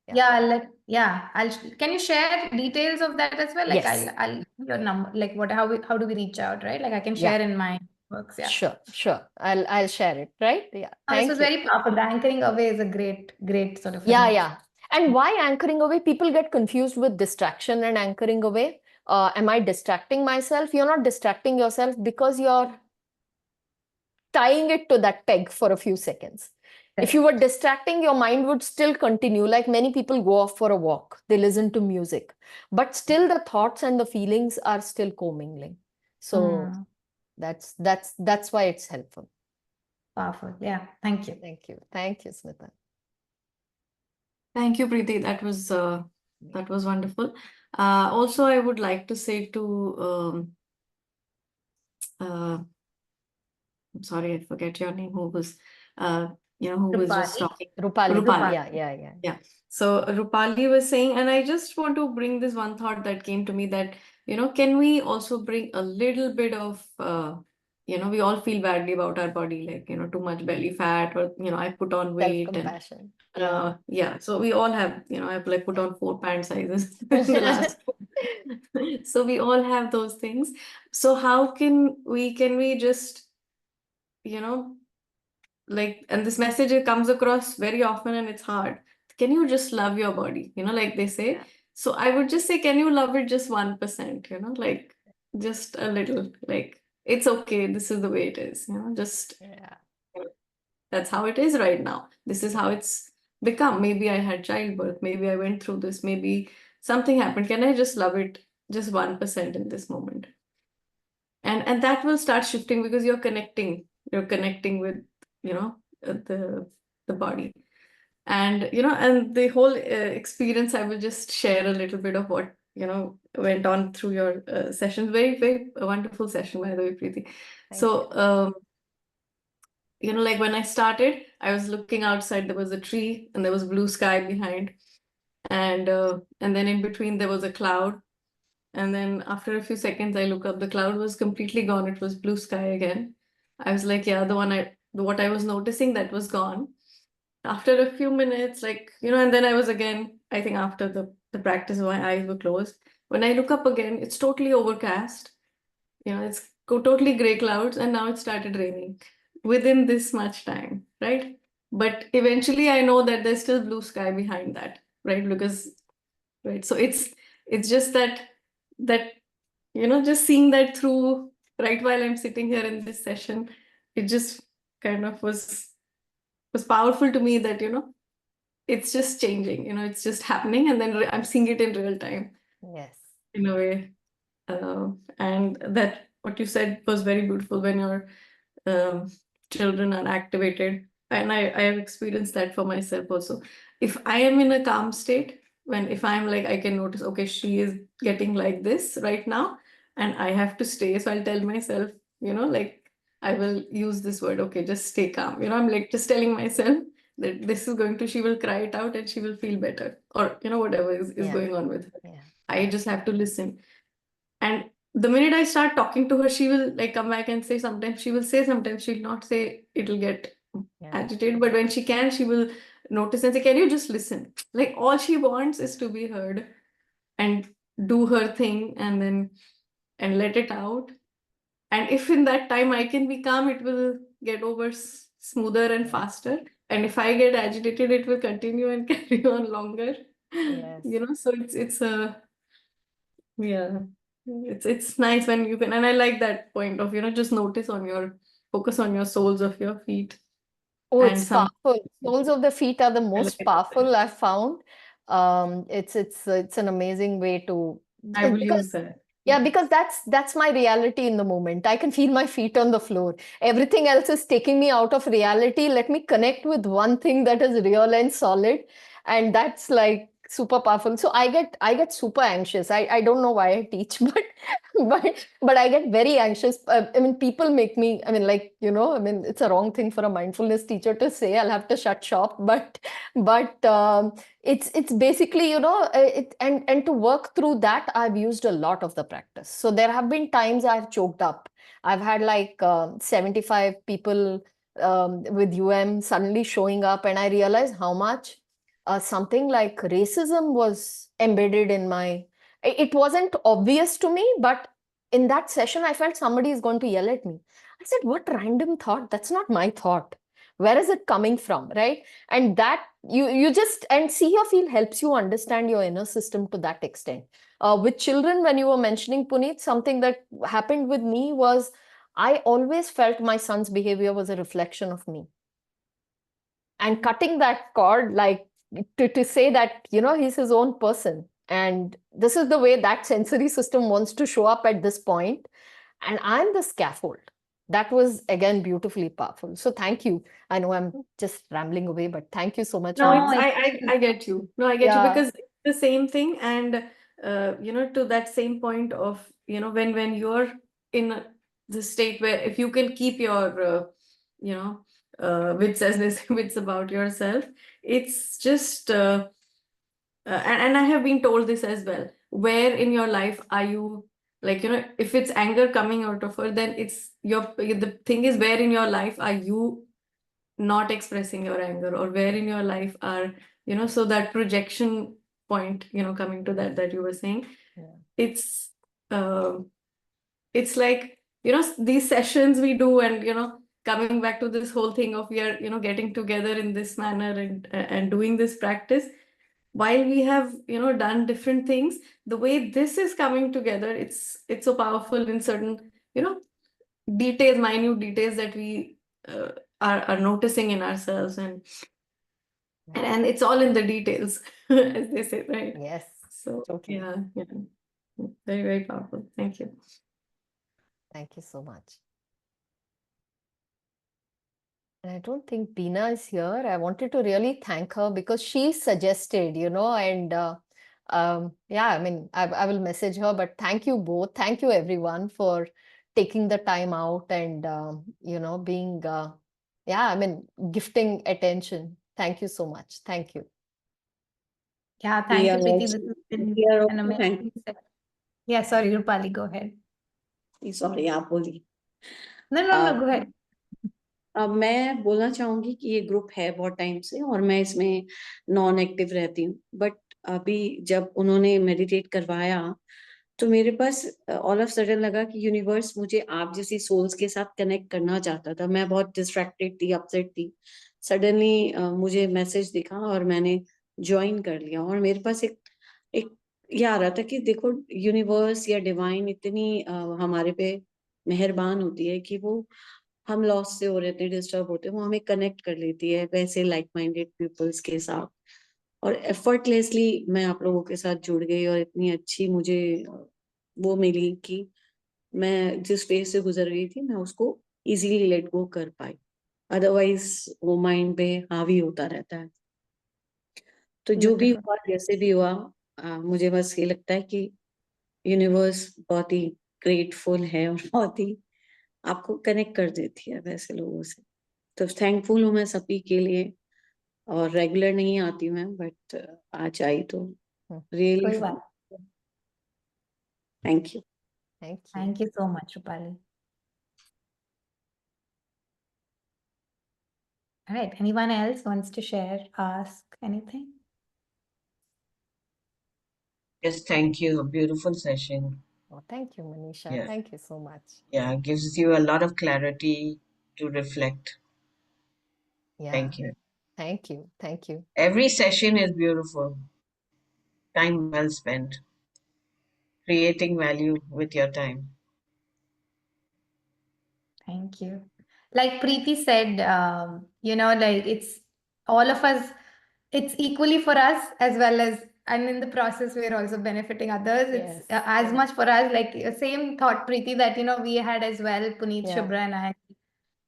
you share details of that as well? Like Yes. I'll your number, like how do we reach out, right? Like I can share in my works. Sure. I'll share it, right? Yeah. This was very powerful. The anchoring away is a great sort of. And why anchoring away? People get confused with distraction and anchoring away. Am I distracting myself? You're not distracting yourself because you're tying it to that peg for a few seconds. If you were distracting, your mind would still continue. Like many people go off for a walk, they listen to music, but still the thoughts and the feelings are still commingling. So that's why it's helpful. Powerful. Yeah. Thank you. Thank you, Smita. Thank you, Preethi. That was wonderful. Also, I would like to say to I'm sorry, I forget your name. Who was who was just talking? Rupali. Yeah. So Rupali was saying, and I just want to bring this one thought that came to me that, can we also bring a little bit of, we all feel badly about our body, like, too much belly fat, or, I put on weight. Self-compassion. So we all have, I've like put on 4 pant sizes in the last So we all have those things. So how can we just, you know, like, and this message, it comes across very often and it's hard. Can you just love your body? Like they say. Yeah. So I would just say, can you love it just 1%? Like just a little, like it's okay. This is the way it is, just Yeah. that's how it is right now. This is how it's become. Maybe I had childbirth. Maybe I went through this. Maybe something happened. Can I just love it just 1% in this moment? And that will start shifting because you're connecting with, the body. And, and the whole experience, I will just share a little bit of what, went on through your session. Very, very wonderful session, by the way, Preeti. Thank So, like when I started, I was looking outside, there was a tree and there was blue sky behind. And then in between there was a cloud. And then after a few seconds, I look up, the cloud was completely gone. It was blue sky again. I was like, yeah, what I was noticing, that was gone. After a few minutes, like, and then I was again, I think after the practice, my eyes were closed. When I look up again, it's totally overcast. It's totally gray clouds, and now it started raining within this much time, right? But eventually I know that there's still blue sky behind that, right? Because, right. So it's just that, just seeing that through, right, while I'm sitting here in this session, it just kind of was powerful to me that, it's just changing, it's just happening, and then I'm seeing it in real time you. Yes. in a way. And that what you said was very beautiful, when your um, children are activated. And I have experienced that for myself also. If I am in a calm state, if I'm like, I can notice, okay, she is getting like this right now, and I have to stay. So I'll tell myself, like, I will use this word, okay, just stay calm. I'm like just telling myself that this is she will cry it out and she will feel better, or, whatever is Yeah. going on with her. Yeah. I just have to listen. And the minute I start talking to her, she will like come back and say, sometimes she will say, sometimes she'll not say, it'll get Yeah. agitated. But when she can, she will notice and say, can you just listen? Like all she wants is to be heard and do her thing, and let it out. And if in that time I can be calm, it will get over smoother and faster. And if I get agitated, it will continue and carry on longer. Yes. So it's a, yeah, it's nice when you can, and I like that point of, just focus on your soles of your feet. Oh, And it's powerful. Soles of the feet are the I most like powerful, that. I've found. It's an amazing way to, I will use because that. yeah, because that's my reality in the moment. I can feel my feet on the floor. Everything else is taking me out of reality. Let me connect with one thing that is real and solid, and that's like super powerful. So I get super anxious. I don't know why I teach, but I get very anxious. I mean, people make me. I mean, like, I mean, it's a wrong thing for a mindfulness teacher to say. I'll have to shut shop. But it's basically, and to work through that, I've used a lot of the practice. So there have been times I've choked up. I've had like 75 people with suddenly showing up, and I realized how much something like racism was embedded in my. It wasn't obvious to me, but in that session, I felt somebody is going to yell at me. I said, "What random thought? That's not my thought. Where is it coming from?" Right? And that you just, and see or feel helps you understand your inner system to that extent. With children, when you were mentioning, Puneet, something that happened with me was I always felt my son's behavior was a reflection of me. And cutting that cord, like, to say that, he's his own person. And this is the way that sensory system wants to show up at this point. And I'm the scaffold. That was, again, beautifully powerful. So thank you. I know I'm just rambling away, but thank you so much. No, No, I get you. No, I get you, Yeah. because it's the same thing. And to that same point of, when you're in the state where, if you can keep your you know wits, as they say, wits about yourself, it's just and I have been told this as well. Where in your life are you, like, if it's anger coming out of her, then it's the thing is, where in your life are you not expressing your anger, or where in your life are, so that projection point, coming to that you were saying, It's it's like, these sessions we do, and coming back to this whole thing of we are, getting together in this manner and doing this practice. While we have, done different things, the way this is coming together, it's so powerful in certain, details, minute details that we are noticing in ourselves, and it's all in the details, as they say, right? Yes. So Totally. yeah, very, very powerful. Thank you. Thank you so much. And I don't think Beena is here. I wanted to really thank her because she suggested, and yeah, I mean, I will message her, but thank you both. Thank you everyone for taking the time out and, being, yeah, I mean, gifting attention. Thank you so much. Thank you. Yeah, thank We you, are Preethi. also, This has been we are an also amazing session. Yeah, sorry, Rupali, go ahead. sorry, आप बोलिए. No, go ahead. अब मैं बोलना चाहूंगी कि ये group है बहुत टाइम से और मैं इसमें नॉन एक्टिव रहती हूँ, बट अभी जब उन्होंने मेडिटेट करवाया तो मेरे पास ऑल ऑफ सडन लगा कि यूनिवर्स मुझे आप जैसी सोल्स के साथ कनेक्ट करना चाहता था. मैं बहुत डिस्ट्रैक्टेड थी, अपसेट थी. सडनली मुझे मैसेज दिखा और मैंने ज्वाइन कर लिया और मेरे पास एक ये आ रहा था कि देखो यूनिवर्स या डिवाइन इतनी हमारे पे मेहरबान होती है कि वो हम लॉस से हो रहे थे, डिस्टर्ब होते हैं, वो हमें कनेक्ट कर लेती है वैसे लाइक माइंडेड पीपल्स के साथ. और एफर्टलेसली मैं आप लोगों के साथ जुड़ गई और इतनी अच्छी मुझे वो मिली कि मैं जिस फेज से गुजर रही थी मैं उसको इजीली लेट गो कर पाई. अदरवाइज वो माइंड पे हावी होता रहता है. तो जो भी Beautiful. हुआ, जैसे भी हुआ, मुझे बस ये लगता है कि यूनिवर्स बहुत ही ग्रेटफुल है और बहुत ही आपको कनेक्ट कर देती है वैसे लोगों से. तो थैंकफुल हूँ मैं सभी के लिए. और रेगुलर नहीं आती मैं, बट आज आई तो रियली कोई बात. Thank you. Thank you. Thank you so much, Rupali. All right, anyone else wants to share, ask anything? Yes, thank you. A beautiful session. Oh, thank you, Manisha. Yeah. Thank you so much. Yeah, it gives you a lot of clarity to reflect. Yeah. Thank you. Thank you. Thank you. Every session is beautiful. Time well spent. Creating value with your time. Thank you. Like Preethi said, like it's all of us, it's equally for us as well as, and in the process, we're also benefiting others. It's Yes. as much for us, like same thought, Preethi, that, we had as well, Puneet, Yeah. Shubhra, and I.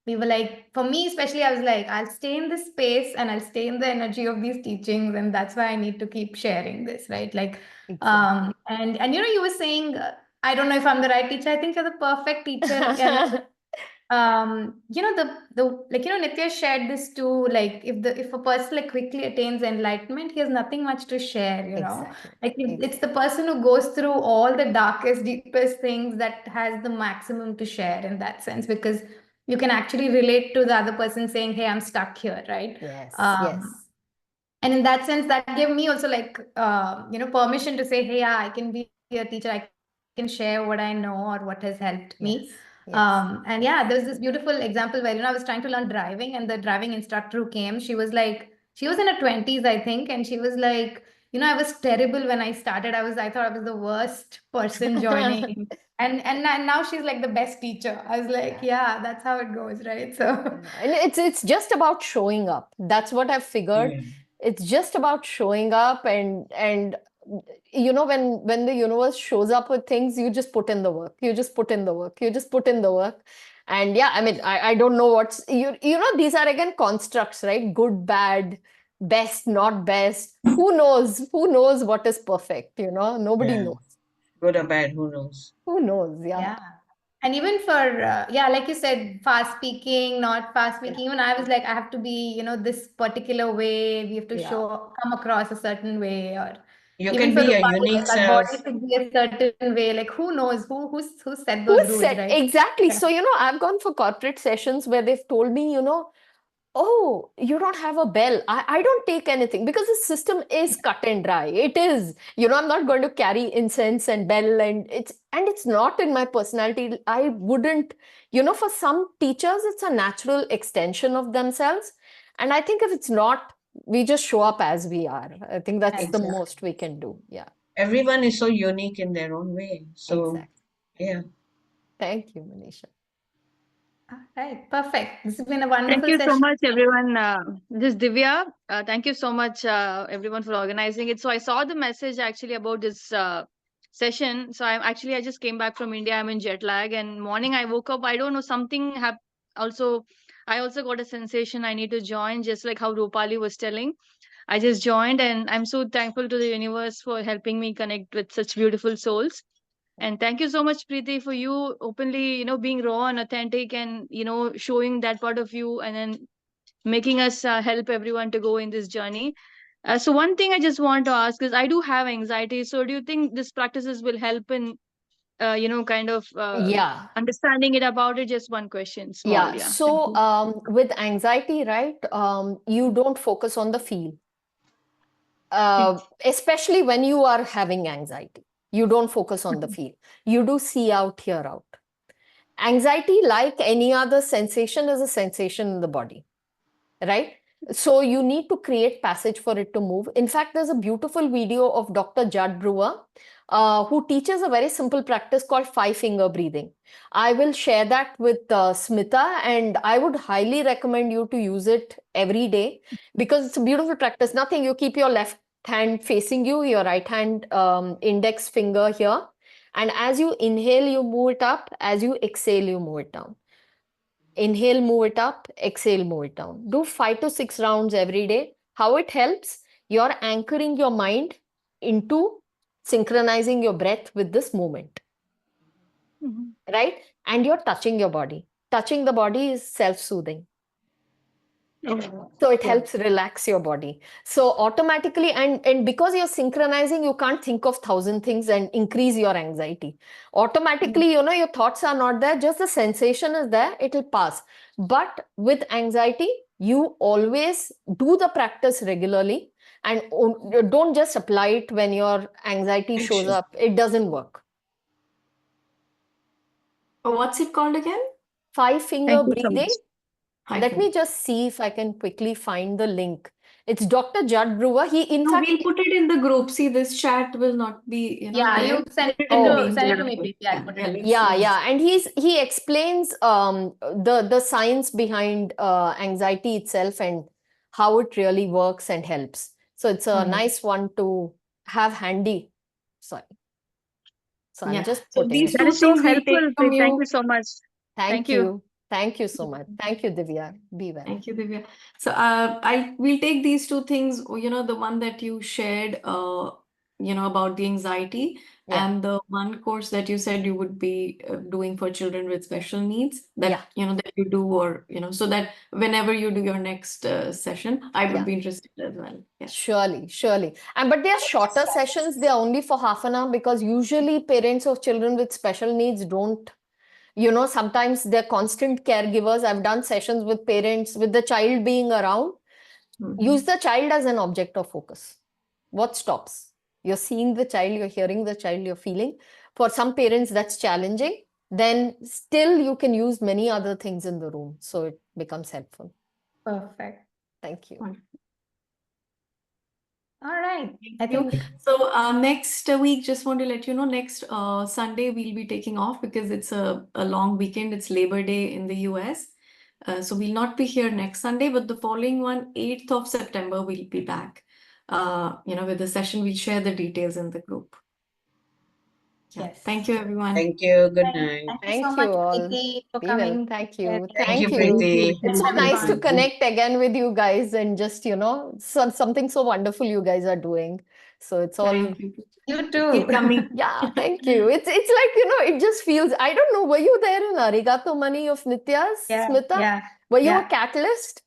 We were like, for me especially, I was like, I'll stay in this space and I'll stay in the energy of these teachings, and that's why I need to keep sharing this, right? Like, Exactly. and you were saying, I don't know if I'm the right teacher. I think you're the perfect teacher. And Nitya shared this too, like if a person like quickly attains enlightenment, he has nothing much to share, Exactly. like it's the person who goes through all the darkest, deepest things that has the maximum to share in that sense, because you can actually relate to the other person saying, hey, I'm stuck here, right? Yes. Um, Yes. and in that sense, that gave me also like permission to say, hey, yeah, I can be a teacher, I can share what I know or what has helped me. Yes. And yeah, there's this beautiful example where I was trying to learn driving, and the driving instructor who came, she was in her 20s, I think, and she was like, I was terrible when I started. I thought I was the worst person joining. And now she's like the best teacher. I was like, yeah, that's how it goes, right? So And it's just about showing up. That's what I've figured. Yeah. It's just about showing up, and when the universe shows up with things, you just put in the work. You just put in the work. You just put in the work. And yeah, I mean, I don't know what's these are again constructs, right? Good, bad, best, not best. Who knows? Who knows what is perfect? Nobody Yeah. knows. Good or bad, who knows? Who knows? Yeah. yeah. And even for, like you said, fast speaking, not fast speaking, even I was like, I have to be, this particular way. We have to Yeah. come across a certain way. Or You even can for be a Rupali, unique like our self. body should be a certain way. Like who knows who set Who those rules, said right? exactly? Yeah. So, I've gone for corporate sessions where they've told me, oh, you don't have a bell. I don't take anything because the system is cut and dry. It is, I'm not going to carry incense and bell, and it's not in my personality. I wouldn't, for some teachers, it's a natural extension of themselves. And I think if it's not, we just show up as we are. I think that's the Exactly. most we can do. Yeah, Everyone is so unique in their own way. So, exactly. yeah. Thank you, Manisha. All right, perfect. This has been a Thank wonderful you so session. much, everyone. This is Divya. Thank you so much, everyone, for organizing it. So I saw the message actually about this session. So I just came back from India. I'm in jet lag, and morning I woke up. I don't know, something happened. Also, I also got a sensation I need to join, just like how Rupali was telling. I just joined, and I'm so thankful to the universe for helping me connect with such beautiful souls. And thank you so much, Preeti, for you openly, being raw and authentic, and showing that part of you, and then making us help everyone to go in this journey. So one thing I just want to ask is, I do have anxiety. So do you think these practices will help in, kind of Yeah. understanding it about it? Just one question, small, Yeah. yeah. Thank So, you. with anxiety, right, you don't focus on the feel, Okay. especially when you are having anxiety. You don't focus on the feel. You do see out, hear out. Anxiety, like any other sensation, is a sensation in the body, right? So you need to create passage for it to move. In fact, there's a beautiful video of Dr. Judd Brewer, who teaches a very simple practice called five-finger breathing. I will share that with Smita, and I would highly recommend you to use it every day because it's a beautiful practice. Nothing, you keep your left hand facing you, your right hand index finger here. And as you inhale, you move it up. As you exhale, you move it down. Inhale, move it up. Exhale, move it down. Do 5 to 6 rounds every day. How it helps? You're anchoring your mind into synchronizing your breath with this movement, Mhm. right? And you're touching your body. Touching the body is self-soothing. Oh, So it yeah. helps relax your body. So automatically, and because you're synchronizing, you can't think of 1,000 things and increase your anxiety. Automatically, your thoughts are not there, just the sensation is there, it'll pass. But with anxiety, you always do the practice regularly, and don't just apply it when your anxiety shows Anxious. up. It doesn't work. What's it called again? Five-finger Thank you so much. breathing. Let me Hyphen. just see if I can quickly find the link. It's Dr. Judd Brewer. He, in No, fact, we'll put it in the group. See, this chat will not be, Yeah, there. you send Put it it in the Oh. main send it to chat. me, Preeti. I'll put it in. let's yeah, use- yeah, and he explains the science behind anxiety itself and how it really works and helps. So it's a nice one to have handy. Sorry. So I'm Yeah. just So putting these it. That two is so things we'll helpful, take from Preeti. Thank you. you so much. Thank Thank you. you. Thank you so much. Thank you, Divya. Be well. Thank you, Divya. So we'll take these two things, the one that you shared, about the anxiety, Yeah. and the one course that you said you would be doing for children with special needs that, that you do, or, so that whenever you do your next session, I would Yeah. be interested as well. Yeah. Surely, surely. But they are shorter sessions. They are only for half an hour because usually parents of children with special needs don't, sometimes they're constant caregivers. I've done sessions with parents with the child being around. Use the child as an object of focus. What stops? You're seeing the child, you're hearing the child, you're feeling. For some parents, that's challenging. Then still you can use many other things in the room. So it becomes helpful. Perfect. Thank you. All right. I you. think So next week, just want to let you know, next Sunday we'll be taking off because it's a long weekend. It's Labor Day in the US. So we'll not be here next Sunday, but the following one, 8th of September, we'll be back. With the session, we'll share the details in the group. Yeah. yes. Thank you, everyone. Thank you. Good Thank night. you so Thank much, you all. Preeti, for Be well. coming. Thank you. Thank you, Thank you. Preeti. It's so Have nice to fun. connect again with you guys and just, something so wonderful you guys are doing. So it's all, Thank you. You too. Keep coming. yeah, thank you. It's like, it just feels, I don't know, were you there in Arigato Money of Nitya's, Yeah, Smita? yeah, Were you a yeah. catalyst?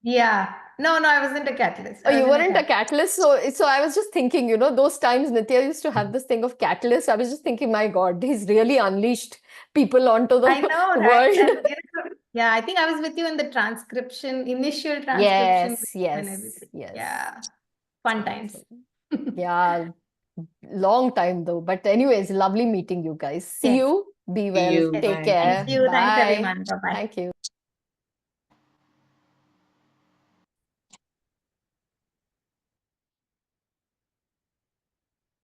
Yeah. No, I wasn't a catalyst. Oh, I you was in weren't a catalyst. So I was just thinking, those times Nitya used to have this thing of catalyst. I was just thinking, my God, he's really unleashed people onto I the know, right? world. And Yeah, I think I was with you in the initial transcription and everything. Yes. Yeah, fun times. Yeah, long time though. But anyways, lovely meeting you guys. See Yes. you. Be See well. you. Yes. Take Bye. care. Thank you. Thanks, Bye. everyone. Bye-bye. Thank you.